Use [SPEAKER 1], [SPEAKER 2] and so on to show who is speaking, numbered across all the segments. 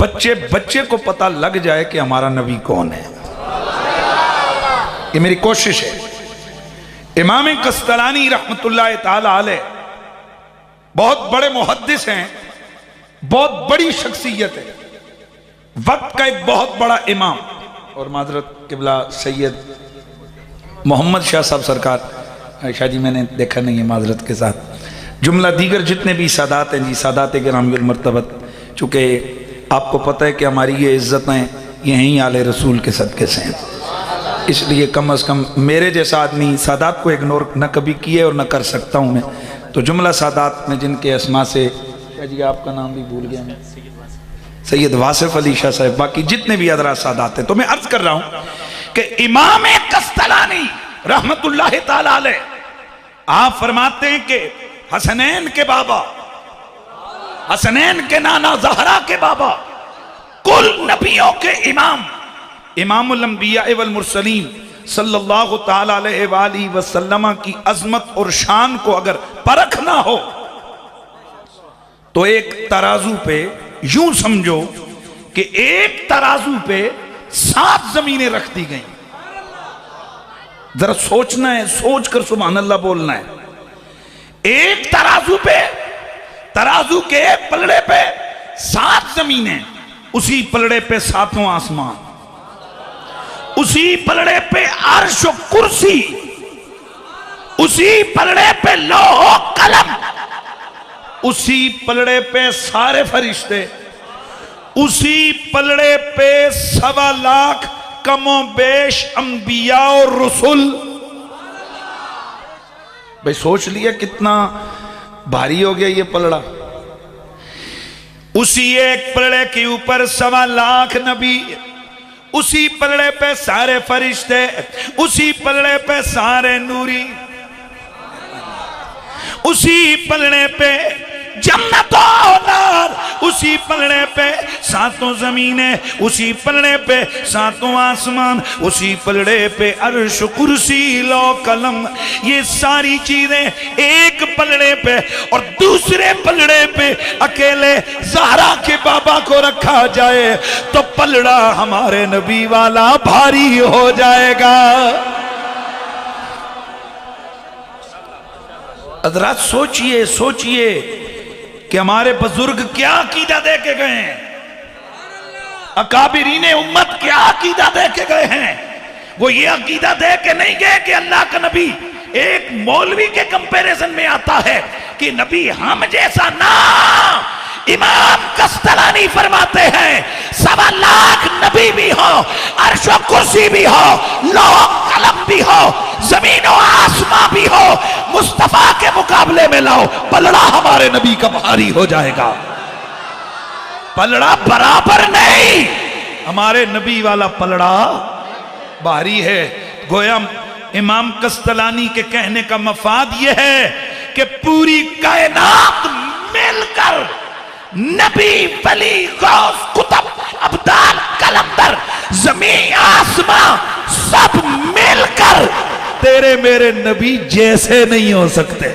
[SPEAKER 1] بچے بچے کو پتہ لگ جائے کہ ہمارا نبی کون ہے۔ یہ میری کوشش ہے۔ امام قسطلانی رحمت اللہ تعالی علیہ بہت بڑے محدث ہیں، بہت بڑی شخصیت ہے، وقت کا ایک بہت بڑا امام، اور معذرت قبلہ سید محمد شاہ صاحب سرکار، شاہ جی میں نے دیکھا نہیں ہے معذرت کے ساتھ، جملہ دیگر جتنے بھی سادات ہیں جی، سادات گرامی المرتبت، چونکہ آپ کو پتہ ہے کہ ہماری یہ عزتیں یہیں آل رسول کے صدقے سے ہیں، اس لیے کم از کم میرے جیسا آدمی سادات کو اگنور نہ کبھی کیے اور نہ کر سکتا ہوں میں، تو جملہ سادات میں جن کے اسما سے، شاہ جی آپ کا نام بھی بھول گیا میں، سید واصف علی شاہ صاحب، باقی جتنے بھی حضرات سادات ہیں، تو میں عرض کر رہا ہوں کہ امام قسطلانی رحمت اللہ تعالی علیہ آپ فرماتے ہیں کہ حسنین کے بابا، حسنین کے نانا زہرا کے بابا، کل نبیوں کے امام، امام الانبیاء والمرسلین صلی اللہ تعالی علیہ وآلہ وسلم کی عظمت اور شان کو اگر پرکھنا ہو تو ایک ترازو پہ یوں سمجھو کہ ایک ترازو پہ 7 زمینیں رکھ دی گئیں۔ ذرا سوچنا ہے، سوچ کر سبحان اللہ بولنا ہے۔ ایک ترازو پہ، ترازو کے ایک پلڑے پہ 7 زمینیں، اسی پلڑے پہ 7 آسمان، اسی پلڑے پہ عرش و کرسی، اسی پلڑے پہ لوح و قلم، اسی پلڑے پہ سارے فرشتے، اسی پلڑے پہ 1.25 لاکھ کم و بیش انبیاء اور رسول۔ بھئی سوچ لیا کتنا بھاری ہو گیا یہ پلڑا۔ اسی ایک پلڑے کے اوپر 1.25 لاکھ نبی، اسی پلڑے پہ سارے فرشتے، اسی پلڑے پہ سارے نوری، اسی پلڑے پہ جنت و نار، اسی پلڑے پہ 7 زمینیں، اسی پلڑے پہ 7 آسمان، اسی پلڑے پہ عرش کرسی لوح قلم، یہ ساری چیزیں ایک پلڑے پہ، اور دوسرے پلڑے پہ اکیلے زہرا کے بابا کو رکھا جائے تو پلڑا ہمارے نبی والا بھاری ہو جائے گا۔ حضرات سوچئے سوچئے کہ ہمارے بزرگ کیا عقیدہ دے کے گئے ہیں، اکابرین امت کیا عقیدہ دے کے گئے ہیں۔ وہ یہ عقیدہ دے کے نہیں گئے کہ اللہ کا نبی ایک مولوی کے کمپیریزن میں آتا ہے کہ نبی ہم جیسا نہ، امام قسطلانی فرماتے ہیں 1.25 لاکھ نبی بھی ہو، عرش و کرسی بھی ہو، لوح قلم بھی ہو، زمین و آسمان بھی ہو، مصطفیٰ کے مقابلے میں لاؤ، پلڑا ہمارے نبی کا بھاری ہو جائے گا۔ پلڑا برابر نہیں، ہمارے نبی والا پلڑا بھاری ہے۔ گویا امام قسطلانی کے کہنے کا مفاد یہ ہے کہ پوری کائنات مل کر نبی، ولی، غوث، قطب، ابدال، کلندر، زمین، آسمان سب مل کر تیرے میرے نبی جیسے نہیں ہو سکتے،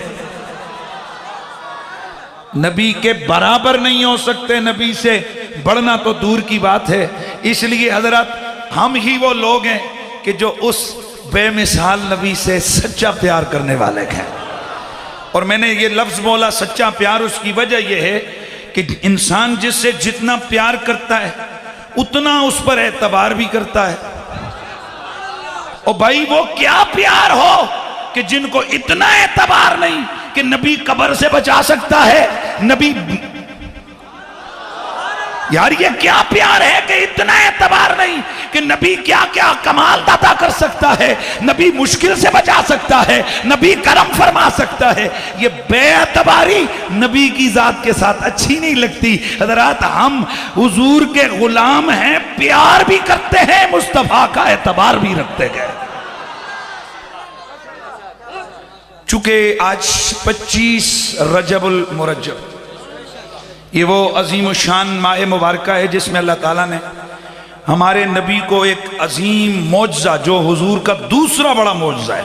[SPEAKER 1] نبی کے برابر نہیں ہو سکتے، نبی سے بڑھنا تو دور کی بات ہے۔ اس لیے حضرات ہم ہی وہ لوگ ہیں کہ جو اس بے مثال نبی سے سچا پیار کرنے والے ہیں۔ اور میں نے یہ لفظ بولا سچا پیار، اس کی وجہ یہ ہے کہ انسان جس سے جتنا پیار کرتا ہے اتنا اس پر اعتبار بھی کرتا ہے۔ اور بھائی وہ کیا پیار ہو کہ جن کو اتنا اعتبار نہیں کہ نبی قبر سے بچا سکتا ہے، نبی، یار یہ کیا پیار ہے کہ اتنا اعتبار نہیں کہ نبی کیا کیا کمال عطا کر سکتا ہے، نبی مشکل سے بچا سکتا ہے، نبی کرم فرما سکتا ہے۔ یہ بے اعتباری نبی کی ذات کے ساتھ اچھی نہیں لگتی۔ حضرات ہم حضور کے غلام ہیں، پیار بھی کرتے ہیں، مصطفیٰ کا اعتبار بھی رکھتے گئے۔ چونکہ آج 25 رجب المرجب، یہ وہ عظیم الشان ماہ مبارکہ ہے جس میں اللہ تعالیٰ نے ہمارے نبی کو ایک عظیم معجزہ، جو حضور کا دوسرا بڑا معجزہ ہے،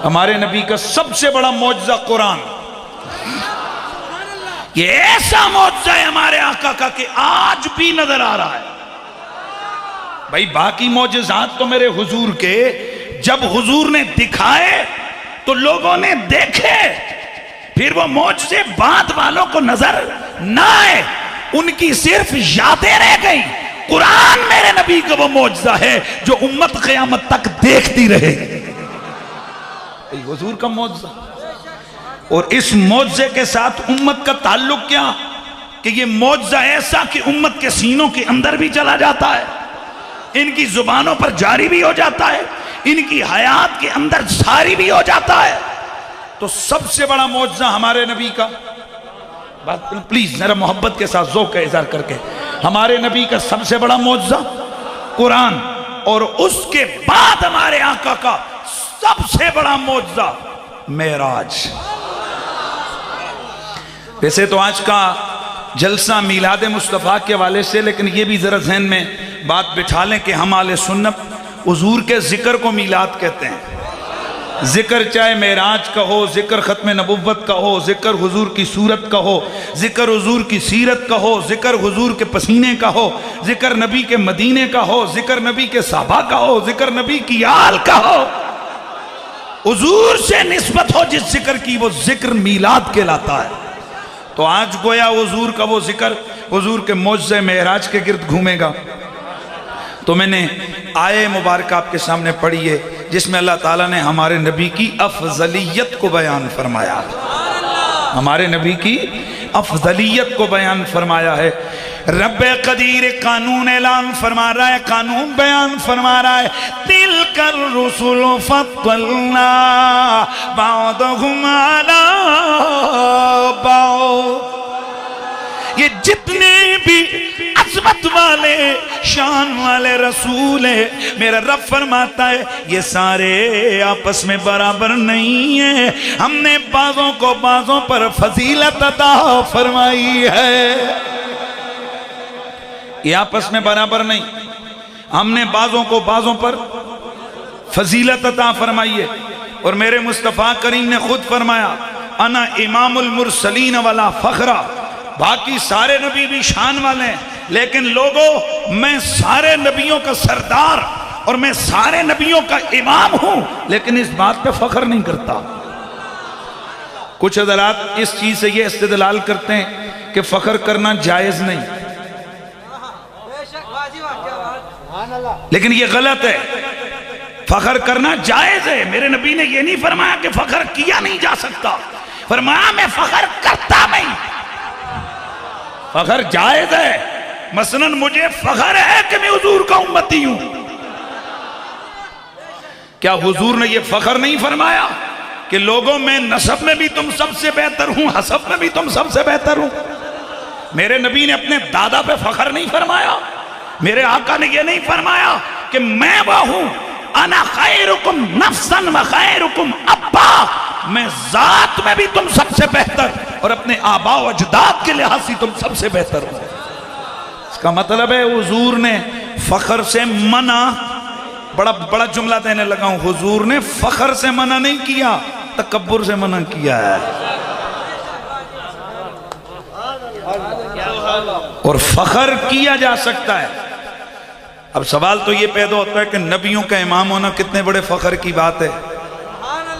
[SPEAKER 1] ہمارے نبی کا سب سے بڑا معجزہ قرآن، یہ ایسا معجزہ ہے ہمارے آقا کا کہ آج بھی نظر آ رہا ہے. بھائی باقی معجزات تو میرے حضور کے جب حضور نے دکھائے تو لوگوں نے دیکھے، پھر وہ معجزے بعد والوں کو نظر نہ آئے، ان کی صرف یادیں رہ گئی. قرآن میرے نبی کا وہ معجزہ ہے جو امت قیامت تک دیکھتی رہے گی. حضور کا معجزہ، اور اس معجزے کے ساتھ امت کا تعلق کیا کہ یہ معجزہ ایسا کہ امت کے سینوں کے اندر بھی چلا جاتا ہے، ان کی زبانوں پر جاری بھی ہو جاتا ہے، ان کی حیات کے اندر ساری بھی ہو جاتا ہے. تو سب سے بڑا معجزہ ہمارے نبی کا، بات پلیز ذرا محبت کے ساتھ ذوق کا اظہار کر کے، ہمارے نبی کا سب سے بڑا معجزہ قرآن، اور اس کے بعد ہمارے آقا کا سب سے بڑا معجزہ معراج. ویسے تو آج کا جلسہ میلاد مصطفیٰ کے حوالے سے، لیکن یہ بھی ذرا ذہن میں بات بٹھا لیں کہ ہم اہل سنت حضور کے ذکر کو میلاد کہتے ہیں. ذکر چاہے معراج کا ہو، ذکر ختم نبوت کا ہو، ذکر حضور کی صورت کا ہو، ذکر حضور کی سیرت کا ہو، ذکر حضور کے پسینے کا ہو، ذکر نبی کے مدینے کا ہو، ذکر نبی کے صحابہ کا ہو، ذکر نبی کی آل کا ہو، حضور سے نسبت ہو جس ذکر کی، وہ ذکر میلاد کہلاتا ہے. تو آج گویا حضور کا وہ ذکر حضور کے معجزہ معراج کے گرد گھومے گا. تو میں نے آیے مبارکہ آپ کے سامنے پڑھی ہے جس میں اللہ تعالیٰ نے ہمارے نبی کی افضلیت کو بیان فرمایا، ہمارے نبی کی افضلیت کو بیان فرمایا ہے. رب قدیر قانون اعلان فرما رہا ہے، قانون بیان فرما رہا ہے. تلک الرسل فضلنا بعضهم علی بعض. یہ جتنے بھی عظمت والے شان والے رسول ہیں، میرا رب فرماتا ہے یہ سارے آپس میں برابر نہیں ہیں، ہم نے بعضوں کو بعضوں پر فضیلت عطا فرمائی ہے. یہ آپس میں برابر نہیں، ہم نے بعضوں کو بعضوں پر فضیلت عطا فرمائی ہے. اور میرے مصطفیٰ کریم نے خود فرمایا انا امام المرسلین ولا فخرہ. باقی سارے نبی بھی شان والے ہیں، لیکن لوگوں میں سارے نبیوں کا سردار اور میں سارے نبیوں کا امام ہوں، لیکن اس بات پہ فخر نہیں کرتا. کچھ حضرات اس چیز سے یہ استدلال کرتے ہیں کہ فخر کرنا جائز نہیں، لیکن یہ غلط ہے. فخر کرنا جائز ہے. میرے نبی نے یہ نہیں فرمایا کہ فخر کیا نہیں جا سکتا، فرمایا میں فخر کرتا نہیں. فخر جائز ہے. مثلا مجھے فخر ہے کہ میں حضور کا امتی ہوں. کیا حضور نے یہ فخر نہیں فرمایا کہ لوگوں میں نسب میں بھی تم سب سے بہتر ہوں، حسب میں بھی تم سب سے بہتر ہوں؟ میرے نبی نے اپنے دادا پہ فخر نہیں فرمایا؟ میرے آقا نے یہ نہیں فرمایا کہ میں وہ ہوں انا خیرکم نفسا و خیرکم ابا، میں ذات میں بھی تم سب سے بہتر اور اپنے آباء و اجداد کے لحاظ سے تم سب سے بہتر ہو. اس کا مطلب ہے حضور نے فخر سے منع، بڑا جملہ دینے لگا ہوں، حضور نے فخر سے منع نہیں کیا، تکبر سے منع کیا ہے. اور فخر کیا جا سکتا ہے. اب سوال تو یہ پیدا ہوتا ہے کہ نبیوں کا امام ہونا کتنے بڑے فخر کی بات ہے.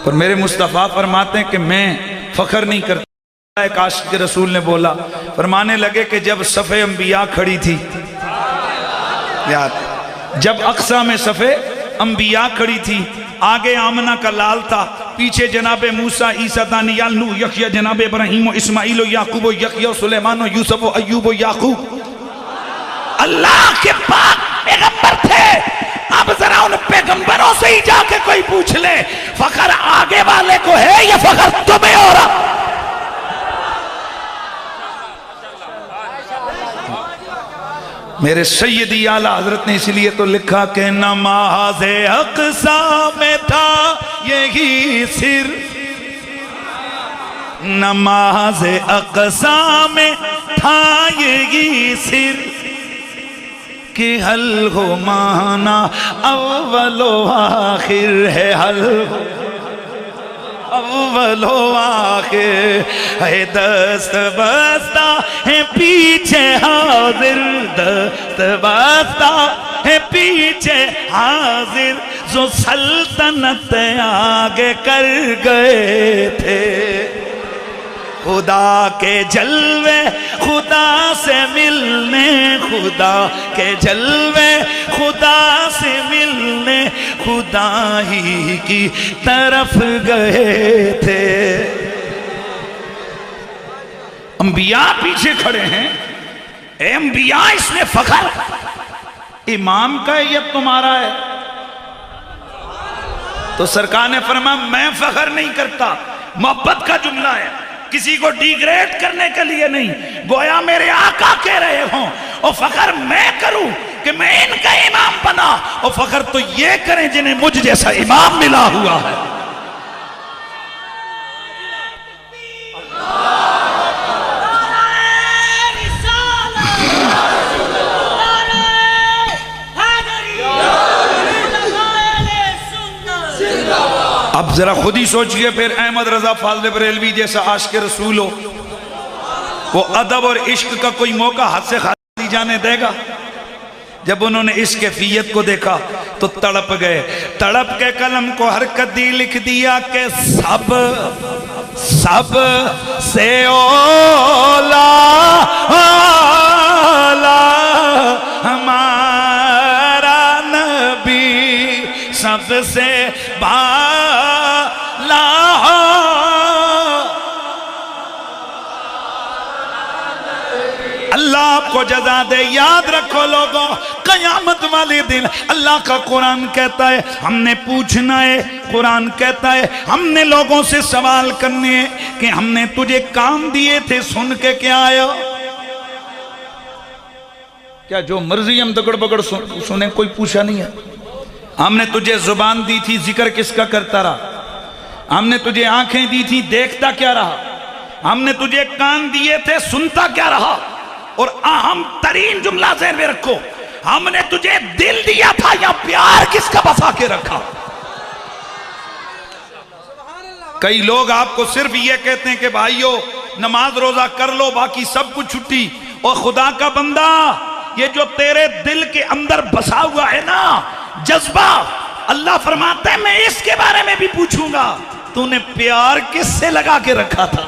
[SPEAKER 1] اور میرے مصطفیٰ فرماتے ہیں کہ میں فخر نہیں کرتا. ایک عاشق رسول نے بولا، فرمانے لگے کہ جب صف انبیاء کھڑی تھی، جب اقصی میں صف انبیاء کھڑی تھی، آگے آمنہ کا لال تھا، پیچھے جناب موسیٰ، عیسیٰ، دانیال، نوح، یحییٰ، جناب ابراہیم و اسماعیل و یعقوب و یحییٰ و سلیمان و یوسف و ایوب و یعقوب. اللہ کے پاک پیغمبر تھے. اب ذرا ان پیغمبروں سے ہی جا کے کوئی پوچھ لے فخر آگے والے کو ہے یا فخر تمہیں ہو رہا؟ میرے سیدی اعلیٰ حضرت نے اس لیے تو لکھا کہ نماز اقصیٰ میں تھا یہی سر، نماز اقصیٰ میں تھا یہی سر کہ حل ہو مانا اول و آخر ہے، حل اول و آخر ہے دست بستہ ہے پیچھے حاضر دست بستہ ہے پیچھے حاضر جو سلطنت آگے کر گئے تھے خدا کے جلوے خدا سے ملنے خدا کے جلوے خدا سے ملنے خدا ہی کی طرف گئے تھے انبیاء پیچھے کھڑے ہیں اے انبیاء اس میں فخر امام کا یہ تمہارا ہے تو سرکار نے فرمایا میں فخر نہیں کرتا محبت کا جملہ ہے کسی کو ڈیگریڈ کرنے کے لیے نہیں گویا میرے آقا کہہ رہے ہوں اور فخر میں کروں کہ میں ان کا امام بنا اور فخر تو یہ کریں جنہیں مجھ جیسا امام ملا ہوا ہے اب ذرا خود ہی سوچئے پھر احمد رضا فاضل بریلوی جیسا عاشق رسول ہو وہ ادب اور عشق کا کوئی موقع ہاتھ سے خالی جانے دے گا جب انہوں نے اس کیفیت کو دیکھا تو تڑپ گئے تڑپ کے قلم کو حرکت دی لکھ دیا کہ سب سے اولا ہمارا نبی سب سے بالا اللہ آپ کو جزا دے یاد رکھو لوگوں قیامت والے دن اللہ کا قرآن کہتا ہے ہم نے پوچھنا ہے قرآن کہتا ہے ہم نے لوگوں سے سوال کرنے ہیں کہ ہم نے تجھے کام دیے تھے سن کے کیا آیا کیا جو مرضی ہم دگڑ بگڑ سنیں کوئی پوچھا نہیں ہے ہم نے تجھے زبان دی تھی ذکر کس کا کرتا رہا ہم نے تجھے آنکھیں دی تھی دیکھتا کیا رہا ہم نے تجھے کان دیے تھے سنتا کیا رہا اور اہم ترین جملہ ذہن میں رکھو ہم نے تجھے دل دیا تھا یا پیار کس کا بسا کے رکھا کئی لوگ آپ کو صرف یہ کہتے ہیں کہ بھائیو نماز روزہ کر لو باقی سب کچھ چھٹی اور خدا کا بندہ یہ جو تیرے دل کے اندر بسا ہوا ہے نا جذبہ اللہ فرماتا ہے میں اس کے بارے میں بھی پوچھوں گا تو نے پیار کس سے لگا کے رکھا تھا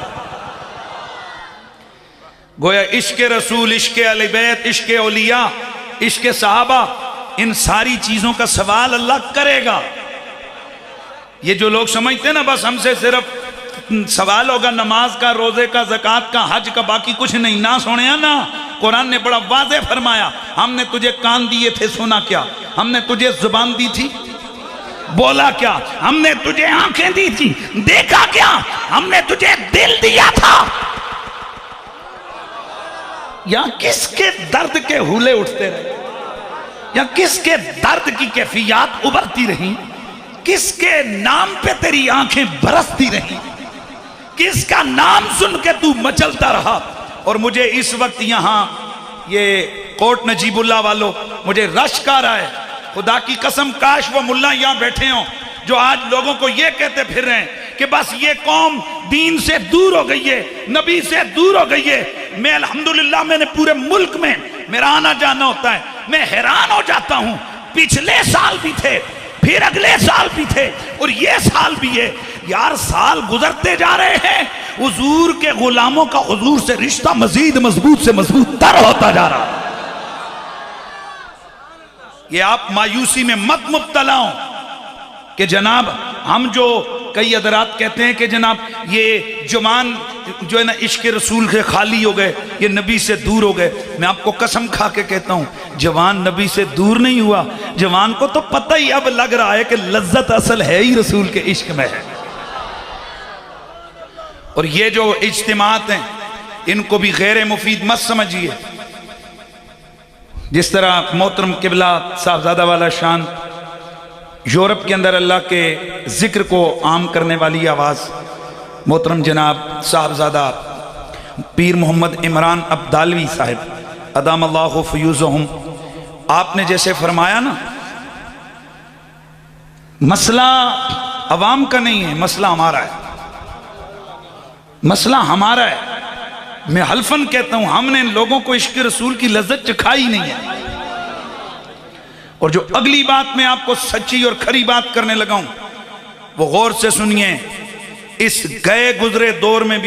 [SPEAKER 1] گویا عشق رسول عشق اہل بیت عشق اولیاء عشق صحابہ ان ساری چیزوں کا سوال اللہ کرے گا یہ جو لوگ سمجھتے ہیں نا بس ہم سے صرف سوال ہوگا نماز کا روزے کا زکوٰۃ کا حج کا باقی کچھ نہیں نہ سوڑیا نا قرآن نے بڑا واضح فرمایا ہم نے تجھے کان دیے تھے سنا کیا ہم نے تجھے زبان دی تھی بولا کیا ہم نے تجھے آنکھیں دی تھی دیکھا کیا ہم نے تجھے دل دیا تھا یا کس کے درد کے حولے اٹھتے رہے یا کس کے درد کی کیفیات ابھرتی رہیں کس کے نام پہ تیری آنکھیں برستی رہیں کس کا نام سن کے تو مچلتا رہا اور مجھے اس وقت یہاں یہ کوٹ نجیب اللہ والوں مجھے رشک آ رہا ہے خدا کی قسم کاش وہ ملا یہاں بیٹھے ہوں جو آج لوگوں کو یہ کہتے پھر رہے ہیں کہ بس یہ قوم دین سے دور ہو گئی ہے نبی سے دور ہو گئی ہے میں الحمدللہ میں نے پورے ملک میں میرا آنا جانا ہوتا ہے میں حیران ہو جاتا ہوں پچھلے سال بھی تھے پھر اگلے سال بھی تھے اور یہ سال بھی ہے یار سال گزرتے جا رہے ہیں حضور کے غلاموں کا حضور سے رشتہ مزید مضبوط سے مضبوط تر ہوتا جا رہا یہ آپ مایوسی میں مت مبتلا ہوں کہ جناب ہم جو کئی حضرات کہتے ہیں کہ جناب یہ جوان جو ہے نا عشق رسول سے خالی ہو گئے یہ نبی سے دور ہو گئے میں آپ کو قسم کھا کے کہتا ہوں جوان نبی سے دور نہیں ہوا جوان کو تو پتہ ہی اب لگ رہا ہے کہ لذت اصل ہے ہی رسول کے عشق میں ہے اور یہ جو اجتماعات ہیں ان کو بھی غیر مفید مت سمجھیے جس طرح محترم قبلہ صاحبزادہ والا شان یورپ کے اندر اللہ کے ذکر کو عام کرنے والی آواز محترم جناب صاحبزادہ پیر محمد عمران عبدالوی صاحب ادام اللہ فیوزہم آپ نے جیسے فرمایا نا مسئلہ عوام کا نہیں ہے مسئلہ ہمارا ہے مسئلہ ہمارا ہے. میں حلفاً کہتا ہوں ہم نے لوگوں کو عشق رسول کی لذت چکھائی نہیں ہے. اور جو اگلی بات میں آپ کو سچی اور کھری بات کرنے لگا ہوں وہ غور سے سنیے. اس گئے گزرے دور میں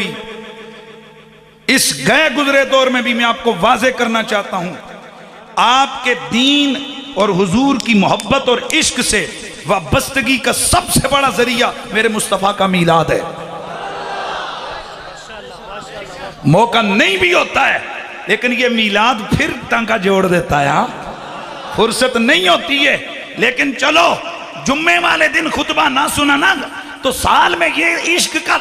[SPEAKER 1] بھی میں آپ کو واضح کرنا چاہتا ہوں آپ کے دین اور حضور کی محبت اور عشق سے وابستگی کا سب سے بڑا ذریعہ میرے مصطفیٰ کا میلاد ہے. موقع نہیں بھی ہوتا ہے لیکن یہ میلاد پھر ٹانکا جوڑ دیتا ہے. فرصت نہیں ہوتی ہے لیکن چلو جمعے والے دن خطبہ نہ سنا نا تو سال میں یہ عشق کا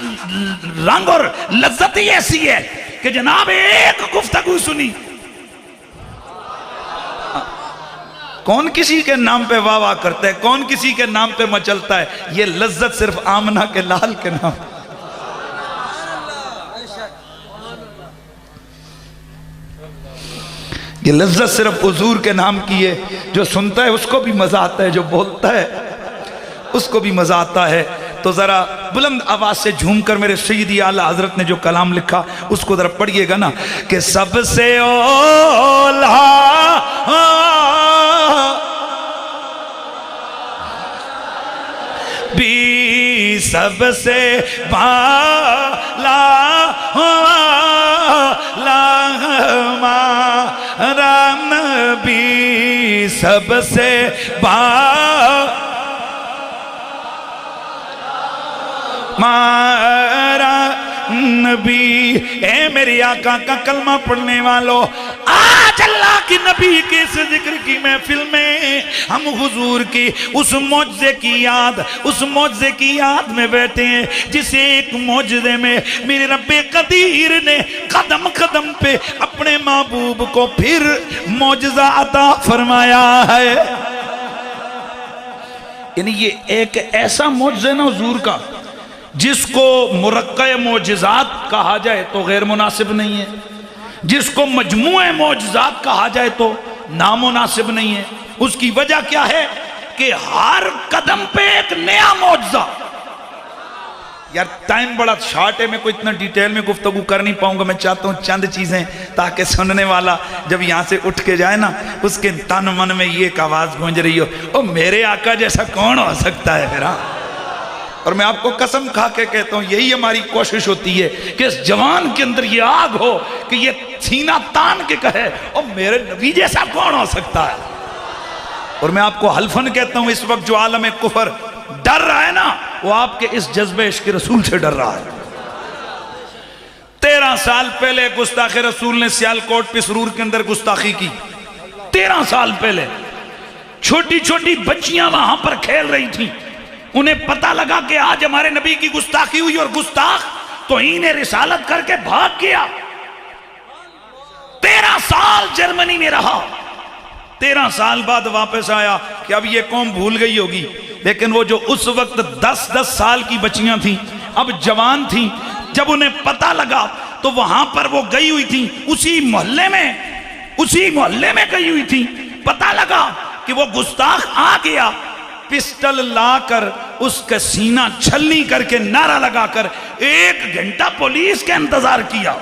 [SPEAKER 1] رنگ اور لذت ہی ایسی ہے کہ جناب ایک گفتگو سنی. کون کسی کے نام پہ واہ واہ کرتا ہے, کون کسی کے نام پہ مچلتا ہے. یہ لذت صرف آمنہ کے لال کے نام. یہ لذت صرف حضور کے نام کی ہے. جو سنتا ہے اس کو بھی مزہ آتا ہے, جو بولتا ہے اس کو بھی مزہ آتا ہے. تو ذرا بلند آواز سے جھوم کر میرے سیدی اعلیٰ حضرت نے جو کلام لکھا اس کو ذرا پڑھیے گا نا کہ سب سے اولا بھی سب سے بالا نبی سب سے مارا نبی. اے میری آقا کا کلمہ پڑھنے والوں, آج اللہ کی نبی کے اس ذکر کی محفل میں ہم حضور کی اس معجزے کی یاد میں بیٹھے ہیں جس ایک معجزے میں میرے رب قدیر نے قدم قدم پہ اپنے محبوب کو پھر معجزہ عطا فرمایا ہے. یعنی یہ ایک ایسا معجزہ نا حضور کا جس کو مرقع معجزات کہا جائے تو غیر مناسب نہیں ہے, جس کو مجموعہ معجزات کہا جائے تو نامناسب نہیں ہے. اس کی وجہ کیا ہے کہ ہر قدم پہ ایک نیا معجزہ. یار ٹائم بڑا شارٹ ہے, میں کوئی اتنا ڈیٹیل میں گفتگو کر نہیں پاؤں گا. میں چاہتا ہوں چند چیزیں تاکہ سننے والا جب یہاں سے اٹھ کے جائے نا اس کے تن من میں یہ ایک آواز گونج رہی ہو, او میرے آقا جیسا کون ہو سکتا ہے میرا. اور میں آپ کو قسم کھا کے کہتا ہوں یہی ہماری کوشش ہوتی ہے کہ اس جوان کے اندر یہ آگ ہو کہ یہ سینہ تان کے کہے او میرے نبی جیسا کون ہو سکتا ہے. اور میں آپ کو حلفاً کہتا ہوں اس وقت جو عالم کفر ڈر رہا ہے نا وہ آپ کے اس جذبہ عشق رسول سے ڈر رہا ہے. 13 سال پہلے گستاخ رسول نے سیالکوٹ پسرور کے اندر گستاخی کی. 13 سال پہلے چھوٹی چھوٹی بچیاں وہاں پر کھیل رہی تھیں. انہیں پتہ لگا کہ آج ہمارے نبی کی گستاخی ہوئی اور گستاخ توہین رسالت کر کے بھاگ گیا. 13 سال جرمنی میں رہا. 13 سال بعد واپس آیا کہ اب یہ قوم بھول گئی ہوگی, لیکن وہ جو اس وقت 10 سال کی بچیاں تھیں اب جوان تھیں. جب انہیں پتہ لگا تو وہاں پر وہ گئی ہوئی تھیں, اسی محلے میں گئی ہوئی تھیں. پتہ لگا کہ وہ گستاخ آ گیا, پسٹل لا کر اس کا سینہ چھلنی کر کے نعرہ لگا کر 1 گھنٹہ پولیس کے انتظار کیا.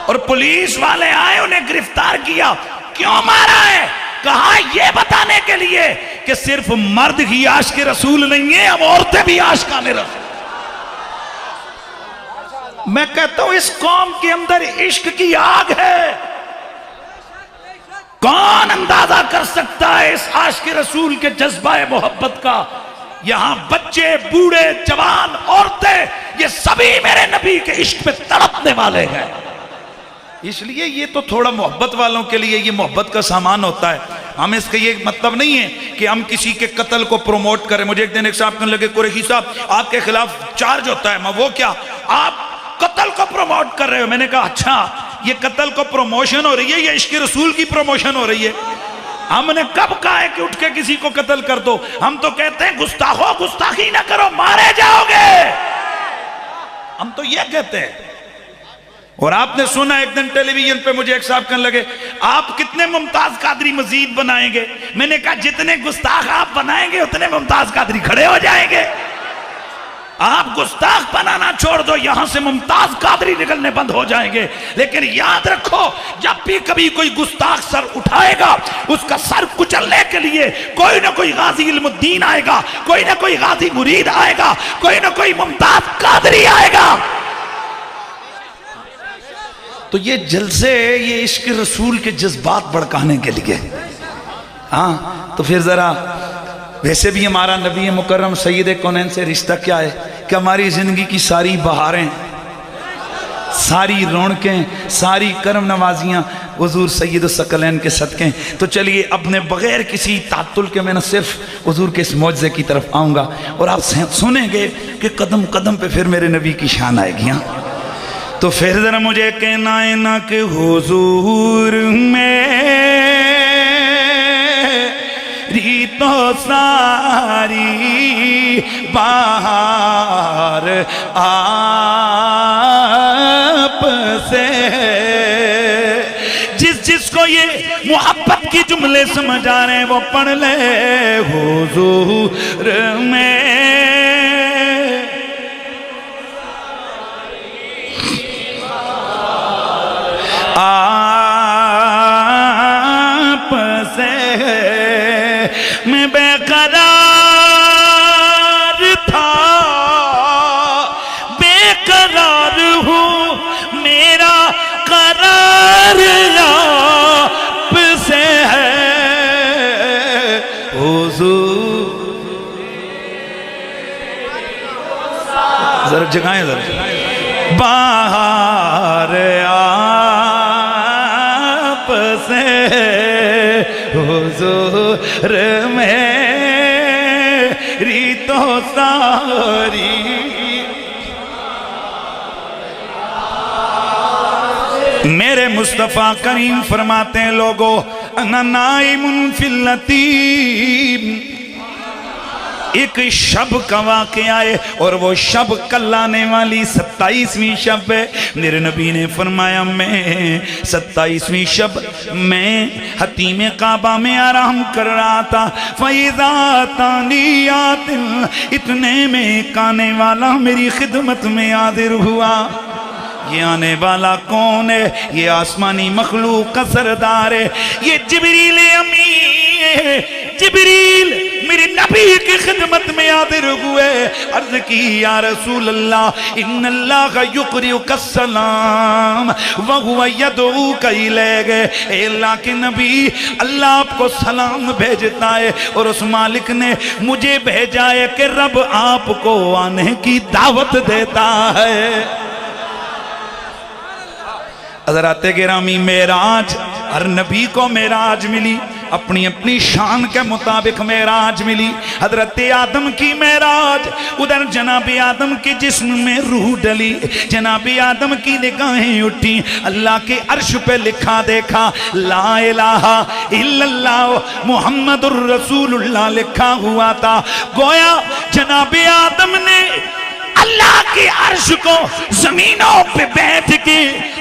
[SPEAKER 1] اور پولیس والے آئے انہیں گرفتار کیا. کیوں مارا ہے؟ کہا یہ بتانے کے لیے کہ صرف مرد ہی عاشق رسول نہیں ہے, اب عورتیں بھی عاشقان رسول. میں کہتا ہوں اس قوم کے اندر عشق کی آگ ہے. کون اندازہ کر سکتا ہے اس عاشق رسول کے جذبہ محبت کا؟ یہاں بچے, بوڑھے, جوان, عورتیں, یہ سبھی میرے نبی کے عشق پہ تڑپنے والے ہیں. اس لیے یہ تو تھوڑا محبت والوں کے لیے یہ محبت کا سامان ہوتا ہے. ہم اس کا یہ مطلب نہیں ہے کہ ہم کسی کے قتل کو پروموٹ کریں. مجھے ایک دن ایک صاحب کہنے لگے قریشی صاحب آپ کے خلاف چارج ہوتا ہے. میں وہ کیا آپ قتل کو پروموٹ کر رہے ہو؟ میں نے کہا اچھا یہ قتل کو پروموشن ہو رہی ہے, یہ عشق رسول کی پروموشن ہو رہی ہے. ہم نے کب کہا ہے کہ اٹھ کے کسی کو قتل کر دو؟ ہم تو کہتے ہیں گستاخو گستاخی نہ کرو, مارے جاؤ گے. ہم تو یہ کہتے ہیں. اور آپ نے سنا ایک دن ٹیلی ویژن پہ مجھے ایک صاحب کہنے لگے آپ کتنے ممتاز قادری مزید بنائیں گے؟ میں نے کہا جتنے گستاخ آپ بنائیں گے اتنے ممتاز قادری کھڑے ہو جائیں گے. آپ گستاخ بنانا چھوڑ دو، یہاں سے ممتاز قادری نکلنے بند ہو جائیں گے، لیکن یاد رکھو جب بھی کبھی کوئی گستاخ سر اٹھائے گا اس کا سر کچلنے کے لیے کوئی نہ کوئی غازی علم الدین آئے گا، کوئی نہ کوئی غازی مرید آئے گا، کوئی نہ کوئی ممتاز قادری آئے گا۔ تو یہ جلسے یہ عشق رسول کے جذبات بڑھکانے کے لیے، ہاں تو پھر ذرا ویسے بھی ہمارا نبی مکرم سید کونین سے رشتہ کیا ہے کہ ہماری زندگی کی ساری بہاریں، ساری رونقیں، ساری کرم نوازیاں حضور سید الثقلین کے صدقے۔ تو چلیے اپنے بغیر کسی تعطل کے میں نہ صرف حضور کے اس معجزے کی طرف آؤں گا اور آپ سنیں گے کہ قدم قدم پہ پھر میرے نبی کی شان آئے گی۔ تو پھر ذرا مجھے کہنا ہے نا کہ حضور میں تو ساری بہار آپ سے، جس کو یہ محبت کی جملے سمجھ آ رہے ہیں وہ پڑھ لے، حضور میں آپ سے میں بے قرار تھا، بے قرار ہوں، میرا قرار آپ سے ہے حضور۔ ذرا جگائیں، ذرا باہر آپ سے حضور میری تو ساری میرے مصطفیٰ کریم فرماتے ہیں لوگو انا نائم فی اللتیم، ایک شب کا واقعہ ہے اور وہ شب کل آنے والی 27ویں شب ہے۔ میرے نبی نے فرمایا میں 27ویں شب میں حتیم کعبہ میں آرام کر رہا تھا، فَإِذَا تَانِيَاتٍ، اتنے میں ایک آنے والا میری خدمت میں حاضر ہوا۔ یہ آنے والا کون ہے؟ یہ آسمانی مخلوق کا سردار ہے، یہ جبریل امین ہے۔ جبریل میری نبی کی خدمت میں حاضر ہوئے، عرض کی یا رسول اللہ ان اللہ یقرئک السلام وہو یدعوک الیہ، اے اللہ کے نبی اللہ آپ کو سلام بھیجتا ہے اور اس مالک نے مجھے بھیجا ہے کہ رب آپ کو آنے کی دعوت دیتا ہے۔ حضرات گرامی معراج، ہر نبی کو معراج ملی، اپنی اپنی شان کے مطابق معراج ملی۔ حضرت آدم کی معراج، ادھر جناب آدم کے جسم میں روح ڈلی، جناب آدم کی نگاہیں اٹھی، اللہ کے عرش پہ لکھا دیکھا لا الہ الا اللہ محمد الرسول اللہ لکھا ہوا تھا۔ گویا جناب آدم نے اللہ کے عرش کو زمینوں پہ بیٹھ کے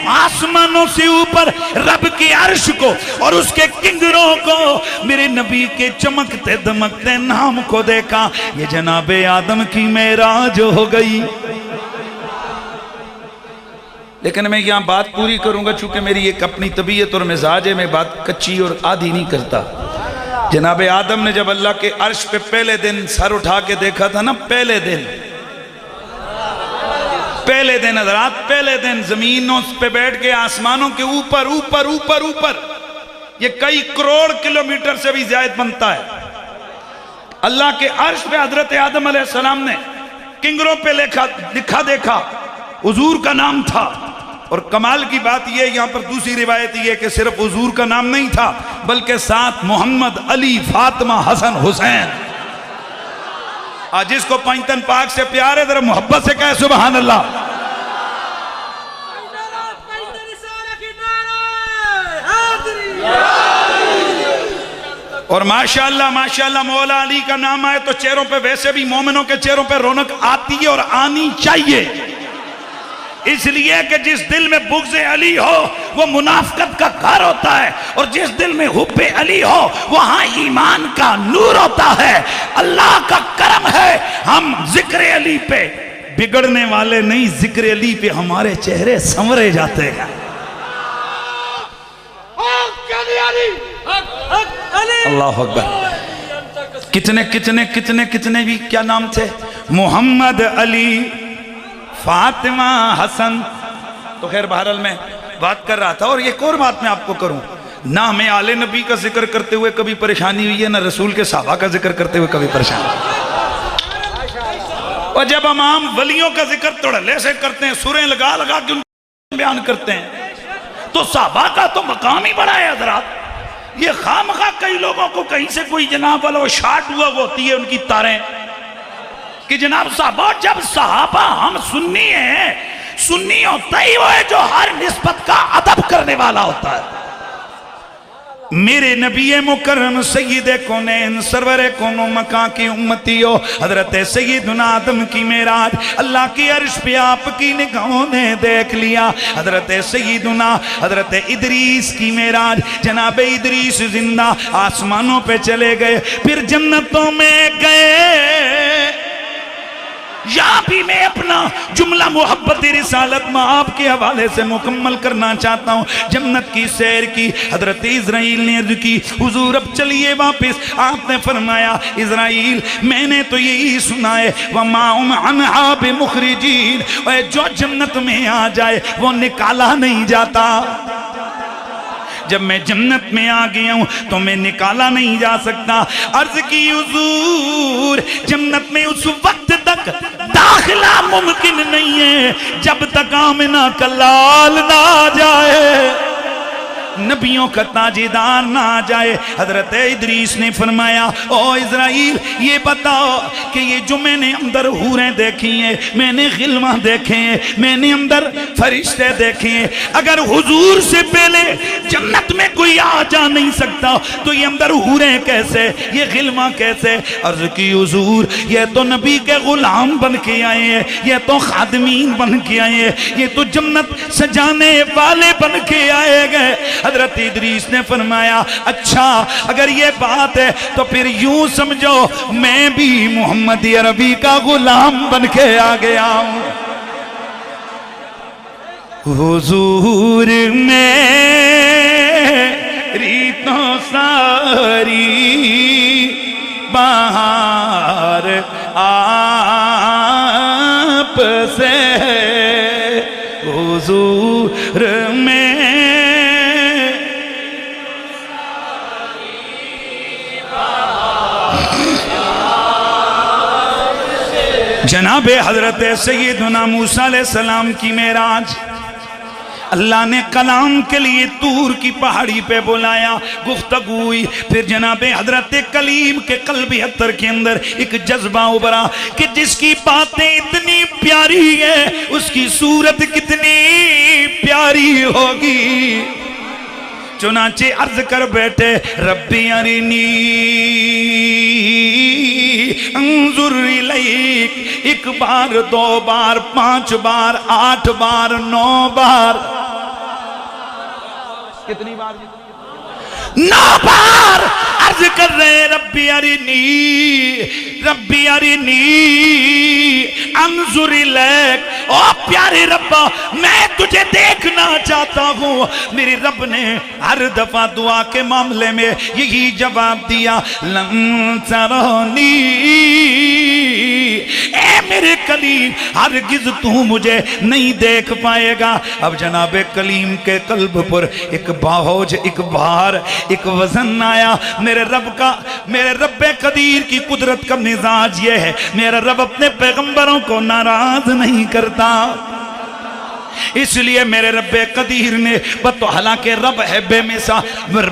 [SPEAKER 1] آسمانوں سے اوپر رب کے عرش کو اور اس کے کنگروں کو میرے نبی کے چمکتے دمکتے نام کو دیکھا۔ یہ جناب آدم کی معراج ہو گئی۔ لیکن میں یہاں بات پوری کروں گا چونکہ میری ایک اپنی طبیعت اور مزاج ہے، میں بات کچی اور آدھی نہیں کرتا۔ جناب آدم نے جب اللہ کے عرش پہ پہلے دن سر اٹھا کے دیکھا تھا نا، پہلے دن حضرات، پہلے دن زمینوں پہ بیٹھ کے آسمانوں کے اوپر اوپر اوپر اوپر، یہ کئی کروڑ کلومیٹر سے بھی زیادہ بنتا ہے۔ اللہ کے عرش پہ حضرت آدم علیہ السلام نے کنگروں پہ لکھا دیکھا، حضور کا نام تھا۔ اور کمال کی بات یہ، یہاں پر دوسری روایت یہ کہ صرف حضور کا نام نہیں تھا بلکہ ساتھ محمد، علی، فاطمہ، حسن، حسین۔ آج جس کو پنجتن پاک سے پیار ہے ذرا محبت سے کہے سبحان اللہ۔ اور ماشاءاللہ مولا علی کا نام آئے تو چہروں پہ، ویسے بھی مومنوں کے چہروں پہ رونق آتی ہے اور آنی چاہیے۔ اس لیے کہ جس دل میں بغض علی ہو وہ منافقت کا گھر ہوتا ہے، اور جس دل میں حب علی ہو وہاں ایمان کا نور ہوتا ہے۔ اللہ کا کرم ہے ہم ذکر علی پہ بگڑنے والے نہیں، ذکر علی پہ ہمارے چہرے سنورے جاتے ہیں۔ اللہ اکبر۔ کتنے کتنے کتنے کتنے بھی کیا نام تھے، محمد علی، فاطمہ، حسن۔ تو خیر بہرحال میں بات کر رہا تھا، اور ایک اور بات میں آپ کو کروں، نہ ہمیں آل نبی کا ذکر کرتے ہوئے کبھی پریشانی ہوئی ہے، نہ رسول کے صحابہ کا ذکر کرتے ہوئے کبھی پریشانی ہوئی۔ اور جب ہم عام ولیوں کا ذکر توڑلے سے کرتے ہیں، سوریں لگا لگا کے ان کو بیان کرتے ہیں، تو صحابہ کا تو مقام ہی بڑا ہے حضرات۔ یہ خواہ مخواہ کئی لوگوں کو کہیں سے کوئی جناب والا شارٹ ہوا ہوتی ہے ان کی تاریں کہ جناب صحابہ، جب صحابہ ہم سنی ہیں، سنی ہوتا ہی وہ ہے جو ہر نسبت کا ادب کرنے والا ہوتا ہے۔ میرے نبی مکرم سید کونین سرور کونو مکان کی امتی ہو، حضرت سیدنا آدم کی معراج اللہ کی عرش پہ آپ کی نگاہوں نے دیکھ لیا۔ حضرت سیدنا حضرت ادریس کی معراج، جناب ادریس زندہ آسمانوں پہ چلے گئے، پھر جنتوں میں گئے۔ یہاں بھی میں اپنا جملہ محبت رسالت میں آپ کے حوالے سے مکمل کرنا چاہتا ہوں۔ جنت کی سیر کی، حضرت اسرائیل نے عرض کی حضور اب چلیے واپس۔ آپ نے فرمایا اسرائیل میں نے تو یہی سنا ہے وَمَا هُمْ عَنْهَا بِمُخْرِجِينَ، اور جو جنت میں آ جائے وہ نکالا نہیں جاتا۔ جب میں جنت میں آ گیا ہوں تو میں نکالا نہیں جا سکتا۔ عرض کی حضور جنت میں اس وقت تک داخلہ ممکن نہیں ہے جب تک آمنہ کا لال نہ آ جائے، نبیوں کا تاجدار نہ آ جائے۔ حضرت ادریس نے فرمایا او اسرائیل یہ بتاؤ کہ یہ جو میں نے اندر حوریں دیکھی ہیں، میں نے غلماں دیکھے ہیں، میں نے اندر فرشتے دیکھے ہیں، اگر حضور سے پہلے جنت میں کوئی آ جا نہیں سکتا تو یہ اندر حوریں کیسے، یہ غلماں کیسے؟ عرض کی حضور یہ تو نبی کے غلام بن کے آئے ہیں، یہ تو خادمین بن کے آئے ہیں، یہ تو جنت سجانے والے بن کے آئے گئے۔ حضرت ادریس نے فرمایا اچھا اگر یہ بات ہے تو پھر یوں سمجھو میں بھی محمد عربی کا غلام بن کے آ گیا ہوں۔ حضور میری تو ساری بہار آپ سے، حضور میں جناب حضرت سیدنا موسیٰ علیہ السلام کی معراج، اللہ نے کلام کے لیے طور کی پہاڑی پہ بلایا، گفتگو ہوئی، پھر جناب حضرت کلیم کے قلب اطہر کے اندر ایک جذبہ ابھرا کہ جس کی باتیں اتنی پیاری ہیں اس کی صورت کتنی پیاری ہوگی۔ چنانچہ عرض کر بیٹھے ربی ارنی انظر الیک، ایک بار، دو بار، 5 بار، 8 بار، 9 بار، کتنی بار؟ 9 بار عرض کر رہے ربی ارنی، ربی ارنی انظر الیک، او پیارے ربا میں تجھے دیکھنا چاہتا ہوں۔ میرے رب نے ہر دفعہ دعا کے معاملے میں یہی جواب دیا لن ترونی، اے میرے کلیم ہرگز تو مجھے نہیں دیکھ پائے گا۔ اب جناب کلیم کے قلب پر ایک باہوج، ایک بھار، ایک وزن آیا۔ میرے رب قدیر کی قدرت کا مزاج یہ ہے، میرا رب اپنے پیغمبروں کو ناراض نہیں کرتا، اس لیے میرے رب قدیر نے حالانکہ رب ہے بے مثال،